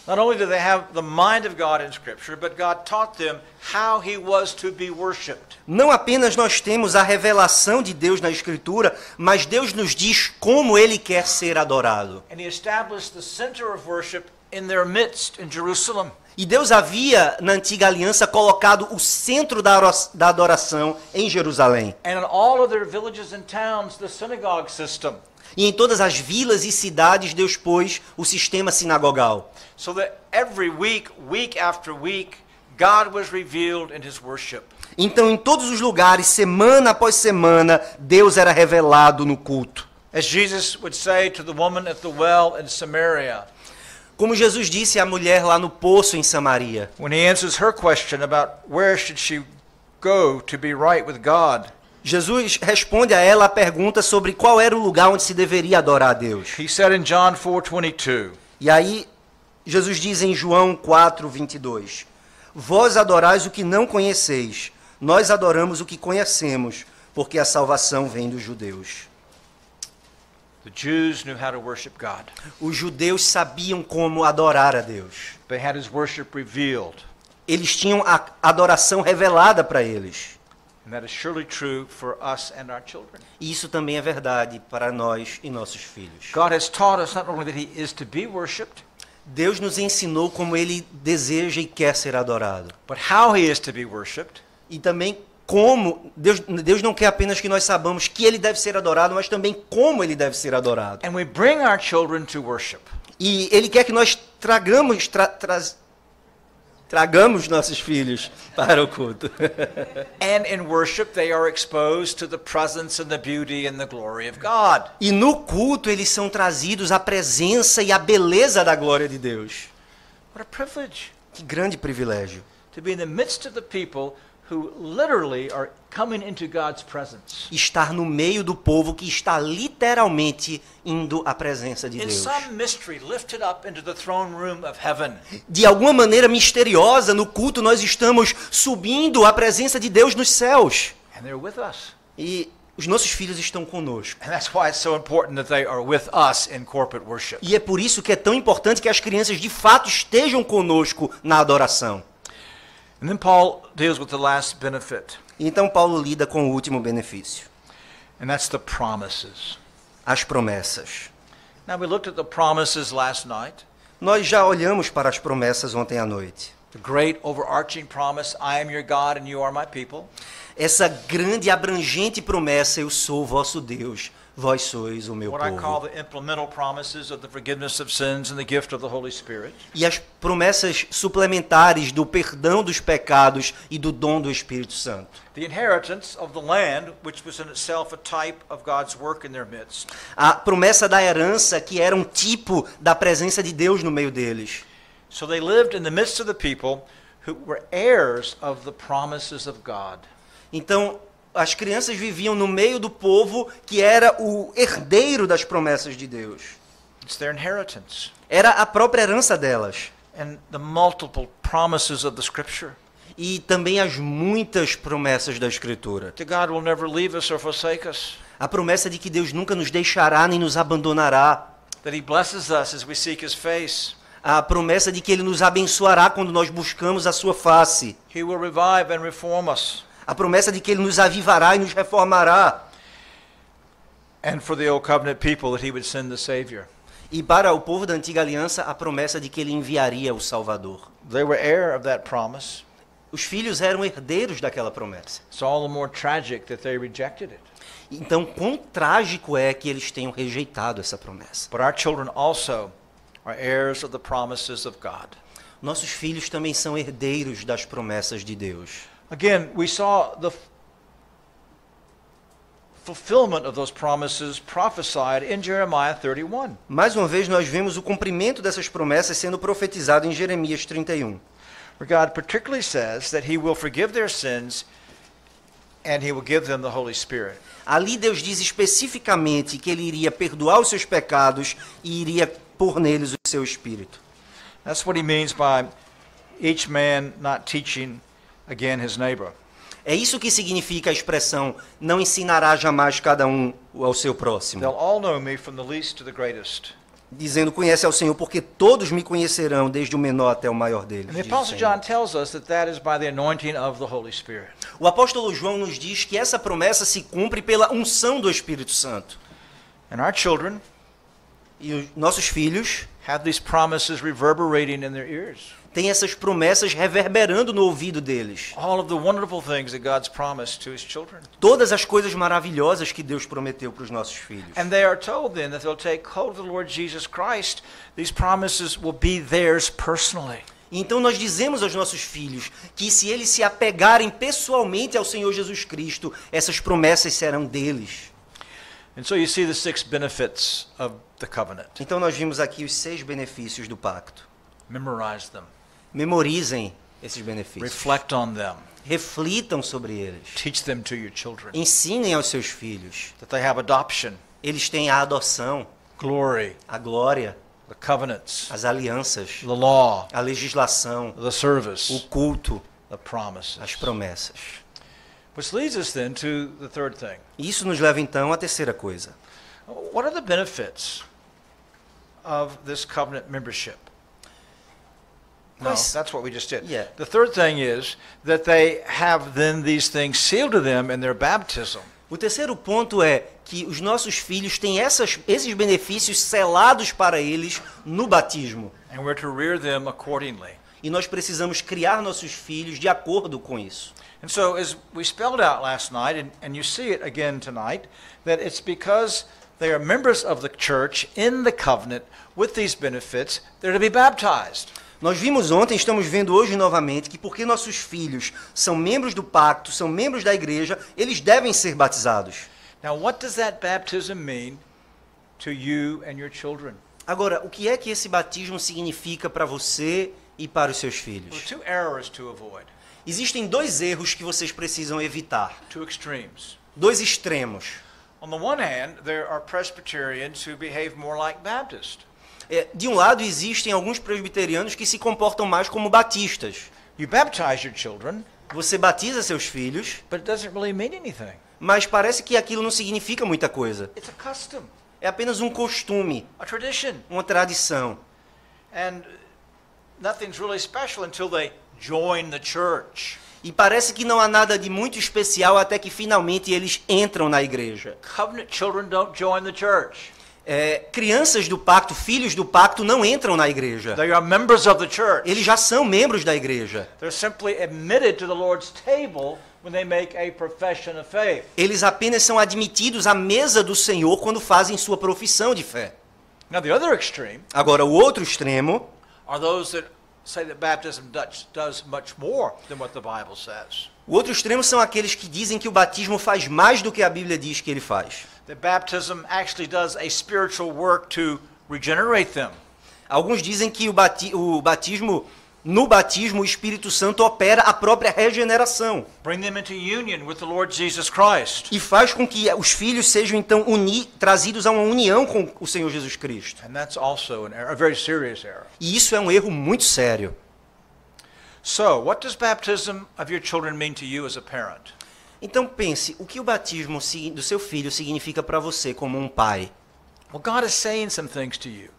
Not only did they have the mind of God in Scripture, but God taught them how He was to be worshipped. Não apenas nós temos a revelação de Deus na Escritura, mas Deus nos diz como Ele quer ser adorado. And He established the center of worship in their midst in Jerusalem. E Deus havia, na antiga aliança, colocado o centro da adoração em Jerusalém. And in all of their villages and towns, the synagogue system. E em todas as vilas e cidades, Deus pôs o sistema sinagogal. So that every week, week after week, God was revealed in His worship. Então, em todos os lugares, semana após semana, Deus era revelado no culto. As Jesus would say to the woman at the well in Samaria, Como Jesus disse à mulher lá no poço em Samaria, when He answers her question about where should she go to be right with God, Jesus responde a ela a pergunta sobre qual era o lugar onde se deveria adorar a Deus. He said in John 4:22, E aí, Jesus diz em João 4:22, Vós adorais o que não conheceis, nós adoramos o que conhecemos, porque a salvação vem dos judeus. the Jews knew how to worship God. Os judeus sabiam como adorar a Deus. They had His worship revealed. Eles tinham a adoração revelada para eles. And that is surely true for us and our children. E isso também é verdade para nós e nossos filhos. God has taught us not only that He is to be worshipped, Deus nos ensinou como Ele deseja e quer ser adorado. but how He is to be worshipped. E também como Deus não quer apenas que nós saibamos que Ele deve ser adorado, mas também como Ele deve ser adorado. And we bring our children to worship. E Ele quer que nós tragamos nossos filhos para o culto. And in worship, they are exposed to the presence and the beauty and the glory of God. E no culto eles são trazidos à presença e à beleza da glória de Deus. What a privilege Que grande privilégio. to be in the midst of the people who literally are coming into God's presence. Estar no meio do povo que está literalmente indo à presença de In Deus. some mystery, lifted up into the throne room of heaven. De alguma maneira misteriosa, no culto nós estamos subindo à presença de Deus nos céus. And they're with us. E os nossos filhos estão conosco. And that's why it's so important that they are with us in corporate worship. E é por isso que é tão importante que as crianças de fato estejam conosco na adoração. And then Paul deals with the last benefit, Então Paulo lida com o último benefício, and that's the promises. as promessas. Now, we looked at the promises last night. Nós já olhamos para as promessas ontem à noite. The great overarching promise, I am your God and you are my people. Essa grande e abrangente promessa, eu sou o vosso Deus, vós sois o meu What I call povo. the implemental promises of the forgiveness of sins and the gift of the Holy Spirit. E as promessas suplementares do perdão dos pecados e do dom do Espírito Santo. The inheritance of the land, which was in itself a type of God's work in their midst. A promessa da herança, que era um tipo da presença de Deus no meio deles. So they lived in the midst of the people who were heirs of the promises of God. Então, as crianças viviam no meio do povo que era o herdeiro das promessas de Deus. It's their inheritance. Era a própria herança delas. And the multiple promises of the Scripture. E também as muitas promessas da Escritura. That God will never leave us or forsake us. A promessa de que Deus nunca nos deixará nem nos abandonará. That He blesses us as we seek His face. A promessa de que Ele nos abençoará quando nós buscamos a sua face. He will revive and reform us. A promessa de que Ele nos avivará e nos reformará. And for the old covenant people that He would send the Savior. E para o povo da antiga aliança, a promessa de que Ele enviaria o Salvador. They were heir of that promise. Os filhos eram herdeiros daquela promessa. It's all the more tragic that they rejected it. Então, quão trágico é que eles tenham rejeitado essa promessa. But our children also are heirs of the promises of God. Nossos filhos também são herdeiros das promessas de Deus. Again, we saw the fulfillment of those promises prophesied in Jeremiah 31. Mais uma vez, nós vemos o cumprimento dessas promessas sendo profetizado em Jeremias 31. Where God particularly says that He will forgive their sins and He will give them the Holy Spirit. Ali Deus diz especificamente que Ele iria perdoar os seus pecados e iria pôr neles o seu Espírito. That's what He means by each man not teaching again his neighbor. É isso que significa a expressão, não ensinará jamais cada um ao seu próximo. They'll all know me from the least to the greatest. dizendo, conhece ao Senhor, porque todos me conhecerão, desde o menor até o maior deles. And the diz o Apostle Senhor. John tells us that that is by the anointing of the Holy Spirit. O apóstolo João nos diz que essa promessa se cumpre pela unção do Espírito Santo. And our children E os nossos filhos have these promises reverberating in their ears. têm essas promessas reverberando no ouvido deles. All of the wonderful things that God's promised to his children. Todas as coisas maravilhosas que Deus prometeu para os nossos filhos. And they are told then that they'll take hold of the Lord Jesus Christ. These promises will be theirs personally. Então nós dizemos aos nossos filhos que se eles se apegarem pessoalmente ao Senhor Jesus Cristo, essas promessas serão deles. And so you see the 6 benefits of the covenant. Então nós vimos aqui os 6 benefícios do pacto. Memorize them. Memorizem esses benefícios. Reflect on them. Reflitam sobre eles. Teach them to your children. Ensinem aos seus filhos. That they have adoption, Eles têm a adoção, glory, a glória, the covenants, as alianças, the law, a legislação, the o service, culto, the promises. as promessas. Which leads us then to the third thing. Isso nos leva então à terceira coisa. What are the benefits of this covenant membership? No, Quais- that's what we just did. Yeah. The third thing is that they have then these things sealed to them in their baptism. O terceiro ponto é que os nossos filhos têm esses benefícios selados para eles no batismo. And we're to rear them accordingly. E nós precisamos criar nossos filhos de acordo com isso. And so, as we spelled out last night, and you see it again tonight, that it's because they are members of the church in the covenant with these benefits, they're to be baptized. Nós vimos ontem, estamos vendo hoje novamente, que porque nossos filhos são membros do pacto, são membros da igreja, eles devem ser batizados. Now, what does that baptism mean to you and your children? Agora, o que é que esse batismo significa para você e para os seus There filhos? are 2 errors to avoid, Existem 2 erros que vocês precisam evitar, 2 extremes. 2 extremos. On the one hand, there are Presbyterians who behave more like Baptists. De um lado, existem alguns presbiterianos que se comportam mais como batistas. You baptize your children, Você batiza seus filhos, but it doesn't really mean anything. mas parece que aquilo não significa muita coisa. It's a custom, É apenas um costume, a tradition, uma tradição. and nothing's really special until they join the church. E parece que não há nada de muito especial até que finalmente eles entram na igreja. Covenant children don't join the church. Crianças do pacto, filhos do pacto, não entram na igreja. They are members of the church. Eles já são membros da igreja. They're simply admitted to the Lord's table when they make a profession of faith. Eles apenas são admitidos à mesa do Senhor quando fazem sua profissão de fé. Now, the other extreme Agora, o outro extremo are those that say that baptism does much more than what the Bible says. O outro extremo são aqueles que dizem que o batismo faz mais do que a Bíblia diz que ele faz. That baptism actually does a spiritual work to regenerate them. Alguns dizem que no batismo o Espírito Santo opera a própria regeneração Bring them into union with the Lord Jesus Christ. e faz com que os filhos sejam então trazidos a uma união com o Senhor Jesus Cristo. And that's also an error, a very serious error. E isso é um erro muito sério. So, what does baptism of your children mean to you as a parent? Então pense, o que o batismo do seu filho significa para você como um pai? Well, God is saying some things to you.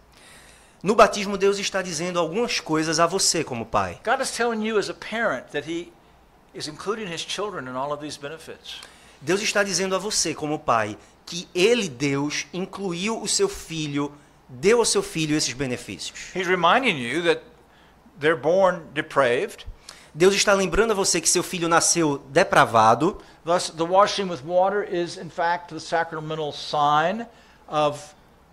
No batismo, Deus está dizendo algumas coisas a você como pai. God is telling you as a parent that He is including His children in all of these benefits. Deus está dizendo a você como pai que Ele, Deus, incluiu o seu filho, deu ao seu filho esses benefícios. He's reminding you that they're born depraved. Deus está lembrando a você que seu filho nasceu depravado. Thus, the washing with water is, in fact, the sacramental sign of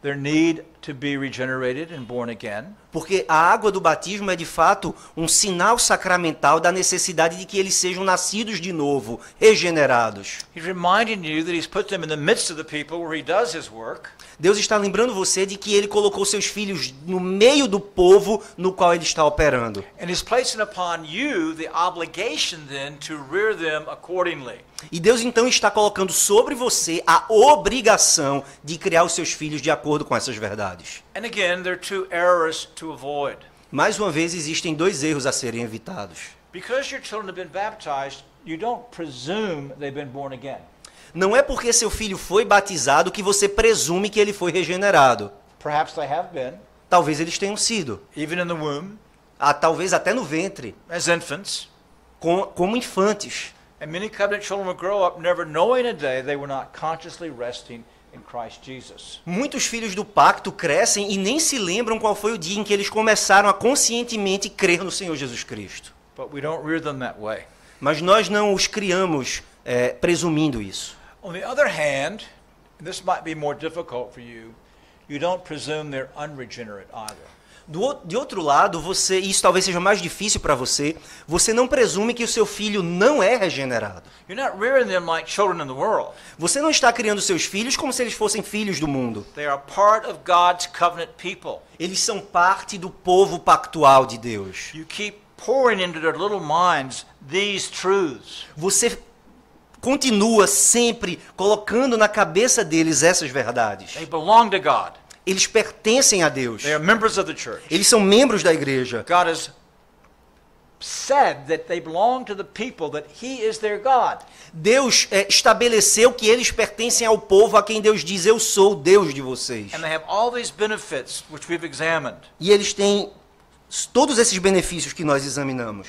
their need to be regenerated and born again. Porque a água do batismo é de fato um sinal sacramental da necessidade de que eles sejam nascidos de novo, regenerados. He's reminding you that He's put them in the midst of the people where He does His work. Deus está lembrando você de que Ele colocou seus filhos no meio do povo no qual Ele está operando. And He's placing upon you the obligation then to rear them accordingly. E Deus então está colocando sobre você a obrigação de criar os seus filhos de acordo com essas verdades. And again, there are 2 errors to avoid. Mais uma vez, existem 2 erros a serem evitados. Because your children have been baptized, you don't presume they've been born again. Não é porque seu filho foi batizado que você presume que ele foi regenerado. Perhaps they have been, Talvez eles tenham sido, even in the womb, talvez até no ventre, as infants. como infantes. And many covenant children will grow up never knowing a day they were not consciously resting in Christ Jesus. Muitos filhos do pacto crescem e nem se lembram qual foi o dia em que eles começaram a conscientemente crer no Senhor Jesus Cristo. But we don't rear them that way. Mas nós não os criamos presumindo isso. On the other hand, and this might be more difficult for you, you don't presume they're unregenerate either. De outro lado, e isso talvez seja mais difícil para você não presume que o seu filho não é regenerado. You're not rearing them like children in the world. Você não está criando seus filhos como se eles fossem filhos do mundo. They are part of God's covenant people. Eles são parte do povo pactual de Deus. You keep pouring into their little minds these truths. Você continua sempre colocando na cabeça deles essas verdades. They belong to God. Eles pertencem a Deus. They are members of the church. Eles são membros da igreja. God has said that they belong to the people, that He is their God. Deus estabeleceu que eles pertencem ao povo a quem Deus diz, eu sou o Deus de vocês. And they have all these benefits which we've examined. E eles têm todos esses benefícios que nós examinamos.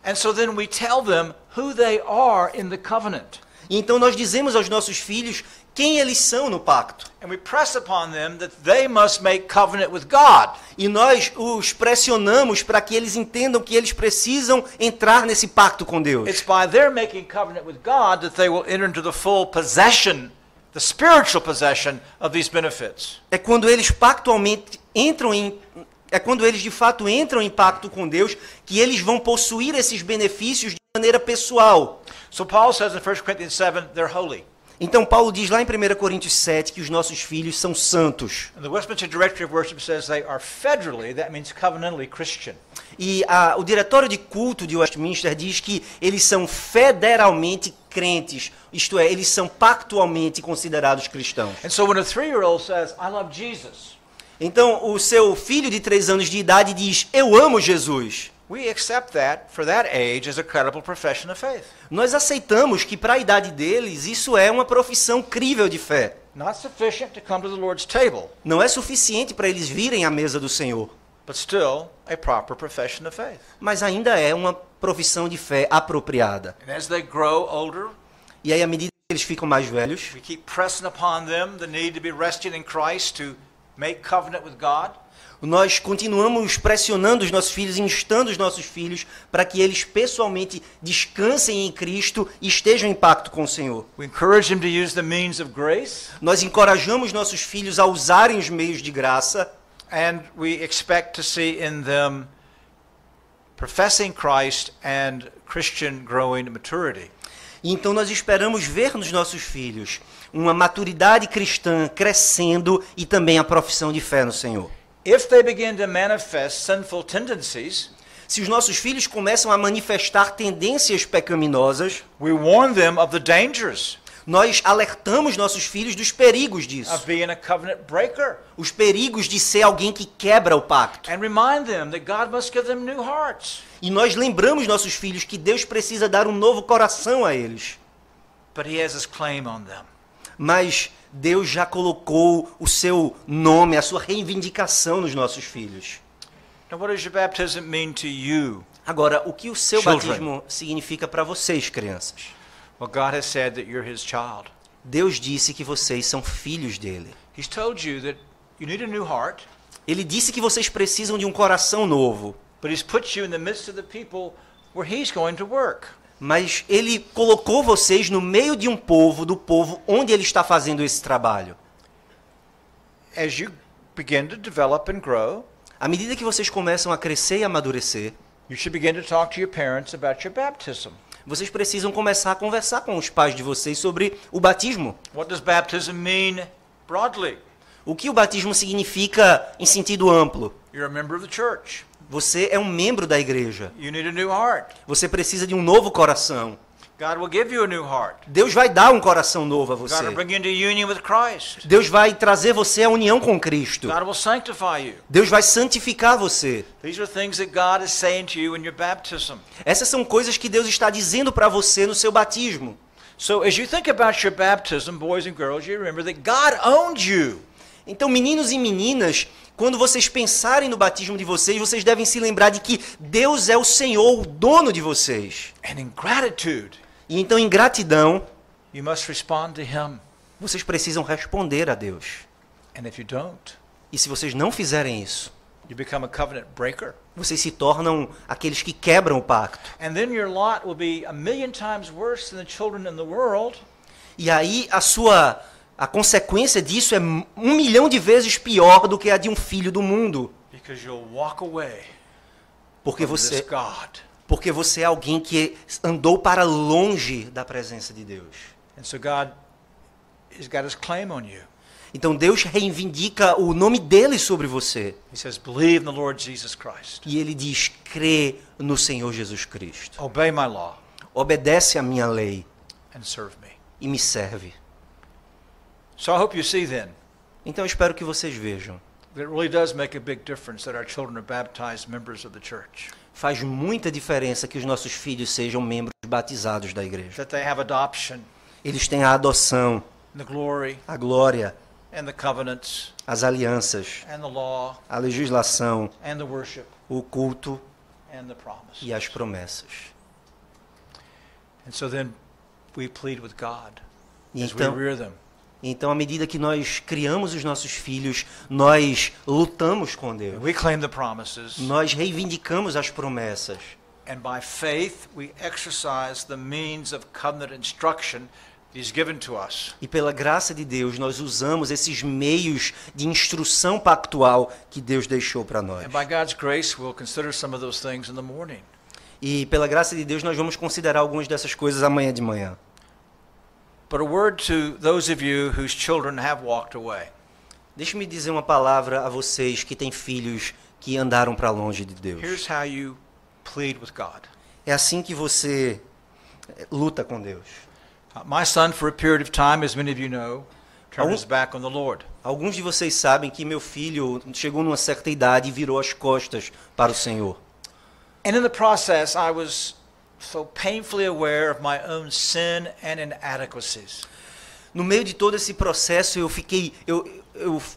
And so then we tell them who they are in the covenant. E então nós dizemos aos nossos filhos quem eles são no pacto. And we press upon them that they must make covenant with God. E nós os pressionamos para que eles entendam que eles precisam entrar nesse pacto com Deus. It's by their making covenant with God that they will enter into the full possession, the spiritual possession of these benefits. É quando eles pactualmente é quando eles de fato entram em pacto com Deus que eles vão possuir esses benefícios de maneira pessoal. So Paul says in 1 Corinthians 7, they're holy. Então Paulo diz lá em 1 Coríntios 7 que os nossos filhos são santos. And the Westminster Directory of Worship says they are federally, that means covenantally Christian. E o diretório de culto de Westminster diz que eles são federalmente crentes, isto é, eles são pactualmente considerados cristãos. And so when a 3-year-old says, I love Jesus, Então o seu filho de 3 anos de idade diz, eu amo Jesus. we accept that for that age as a credible profession of faith. Nós aceitamos que para a idade deles isso é uma profissão crível de fé. Not sufficient to come to the Lord's table, Não é suficiente para eles virem à mesa do Senhor, but still a proper profession of faith. mas ainda é uma profissão de fé apropriada. And as they grow older, E aí, à medida que eles ficam mais velhos, we keep pressing upon them the need to be resting in Christ to make covenant with God. nós continuamos pressionando os nossos filhos, instando os nossos filhos para que eles pessoalmente descansem em Cristo e estejam em pacto com o Senhor. We encourage them to use the means of grace, Nós encorajamos nossos filhos a usarem os meios de graça and we expect to see in them professing Christ and Christian growing maturity. e então nós esperamos ver nos nossos filhos uma maturidade cristã crescendo e também a profissão de fé no Senhor. If they begin to manifest sinful tendencies, Se os nossos filhos começam a manifestar tendências pecaminosas, we warn them of the dangers nós alertamos nossos filhos dos perigos disso. of being a covenant breaker, Os perigos de ser alguém que quebra o pacto. and remind them that God must give them new hearts. E nós lembramos nossos filhos que Deus precisa dar um novo coração a eles. But He has His claim on them. Mas Deus já colocou o seu nome, a sua reivindicação nos nossos filhos. Now, what does your baptism mean to you? Agora, o que o seu Children. batismo significa para vocês, crianças? Well, God has said that you're His child. Deus disse que vocês são filhos dele. He's told you that you need a new heart, Ele disse que vocês precisam de um coração novo. but He's put you in the midst of the people where He's going to work. Mas ele colocou vocês no meio de um povo, do povo onde ele está fazendo esse trabalho. As you begin to develop and grow, À medida que vocês começam a crescer e amadurecer, you should begin to talk to your parents about your baptism. vocês precisam começar a conversar com os pais de vocês sobre o batismo. What does baptism mean broadly? O que o batismo significa em sentido amplo? You're a member of the church. Você é um membro da igreja. You need a new heart. Você precisa de um novo coração. God will give you a new heart. Deus vai dar um coração novo a God você. will bring you into union with Christ. Deus vai trazer você à união com Cristo. God will sanctify you. Deus vai santificar você. These are things that God is saying to you in your baptism. Essas são coisas que Deus está dizendo para você no seu batismo. So as you think about your baptism, boys and girls, you remember that God owned you. Então, meninos e meninas, quando vocês pensarem no batismo de vocês, vocês devem se lembrar de que Deus é o Senhor, o dono de vocês. And in gratitude, E então, em gratidão, you must respond to Him. vocês precisam responder a Deus. And if you don't, E se vocês não fizerem isso, you become a covenant breaker. vocês se tornam aqueles que quebram o pacto. And then your lot will be 1,000,000 times worse than the children in the world. E aí a consequência disso é 1.000.000 de vezes pior do que a de um filho do mundo. Because you'll walk away Porque from this você, God. porque você é alguém que andou para longe da presença de Deus. And so God has got His claim on you. Então Deus reivindica o nome dele sobre você. He says, believe in the Lord Jesus Christ. E ele diz, crê no Senhor Jesus Cristo. Obey my law Obedece a minha lei and serve me. e me serve. So I hope you see then Então eu espero que vocês vejam. that it really does make a big difference that our children are baptized members of the church. Faz muita diferença que os nossos filhos sejam membros batizados da igreja. That they have adoption, Eles têm a adoção, the glory, a glória, and the covenants, as alianças, and the law, a legislação, and the worship, o culto and the promise. e as promessas. And so then we plead with God E as we então, rear them. então, à medida que nós criamos os nossos filhos, nós lutamos com Deus. We claim the promises, Nós reivindicamos as promessas. and by faith we exercise the means of covenant instruction that He's given to us. E pela graça de Deus, nós usamos esses meios de instrução pactual que Deus deixou para nós. And by God's grace, we'll consider some of those things in the morning. E pela graça de Deus, nós vamos considerar algumas dessas coisas amanhã de manhã. But a word to those of you whose children have walked away. Deixe-me dizer uma palavra a vocês que têm filhos que andaram para longe de Deus. Here's how you plead with God. É assim que você luta com Deus. My son, for a period of time, as many of you know, turned his back on the Lord. Alguns de vocês sabem que meu filho chegou numa certa idade e virou as costas para o Senhor. And in the process, I was so painfully aware of my own sin and inadequacies. No meio de todo esse processo, eu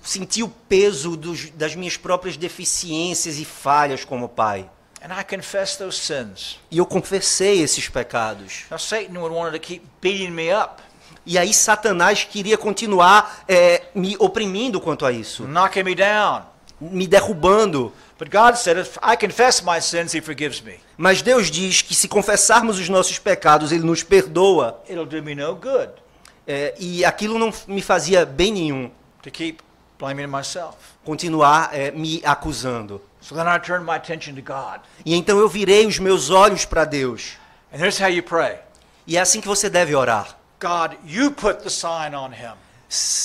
senti o peso das minhas próprias deficiências e falhas como pai. And I confessed those sins. E eu confessei esses pecados. Now, Satan would want to keep beating me up, E aí Satanás queria continuar me oprimindo quanto a isso, knocking me down. me derrubando. But God said, if I confess my sins, He forgives me. Mas Deus diz que se confessarmos os nossos pecados, Ele nos perdoa. It'll do me no good E aquilo não me fazia bem nenhum, to keep blaming myself. continuar me acusando. So then I turned my attention to God. E então eu virei os meus olhos para Deus. And here's how you pray. E é assim que você deve orar. God, you put the sign on him.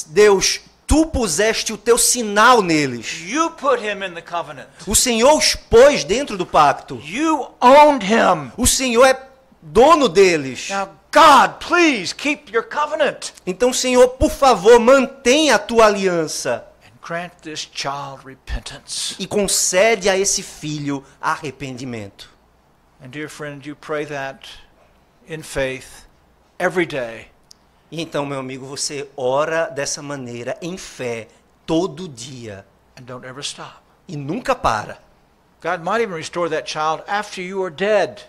Deus, tu puseste o teu sinal neles. You put him in the covenant. O Senhor os pôs dentro do pacto. You owned him. O Senhor é dono deles. Now, God, please keep your covenant Então, Senhor, por favor, mantenha a tua aliança and grant this child repentance. e concede a esse filho arrependimento. And dear friend, you pray that in faith every day. E então, meu amigo, você ora dessa maneira em fé todo dia And don't ever stop. e nunca para. God might even restore that child after you are dead.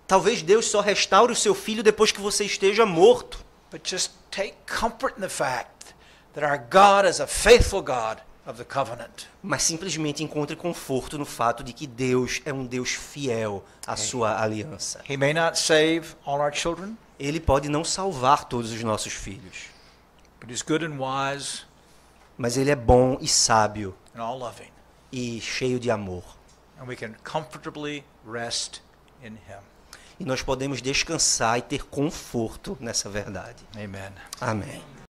Talvez Deus só restaure o seu filho depois que você esteja morto. But just take comfort in the fact that our God is a faithful God of the covenant. Mas simplesmente encontre conforto no fato de que Deus é um Deus fiel à sua aliança. He may not save all our children, Ele pode não salvar todos os nossos filhos, but He's good and wise mas Ele é bom e sábio and all loving. e cheio de amor. And we can comfortably rest in Him. E nós podemos descansar e ter conforto nessa verdade. Amen. Amém.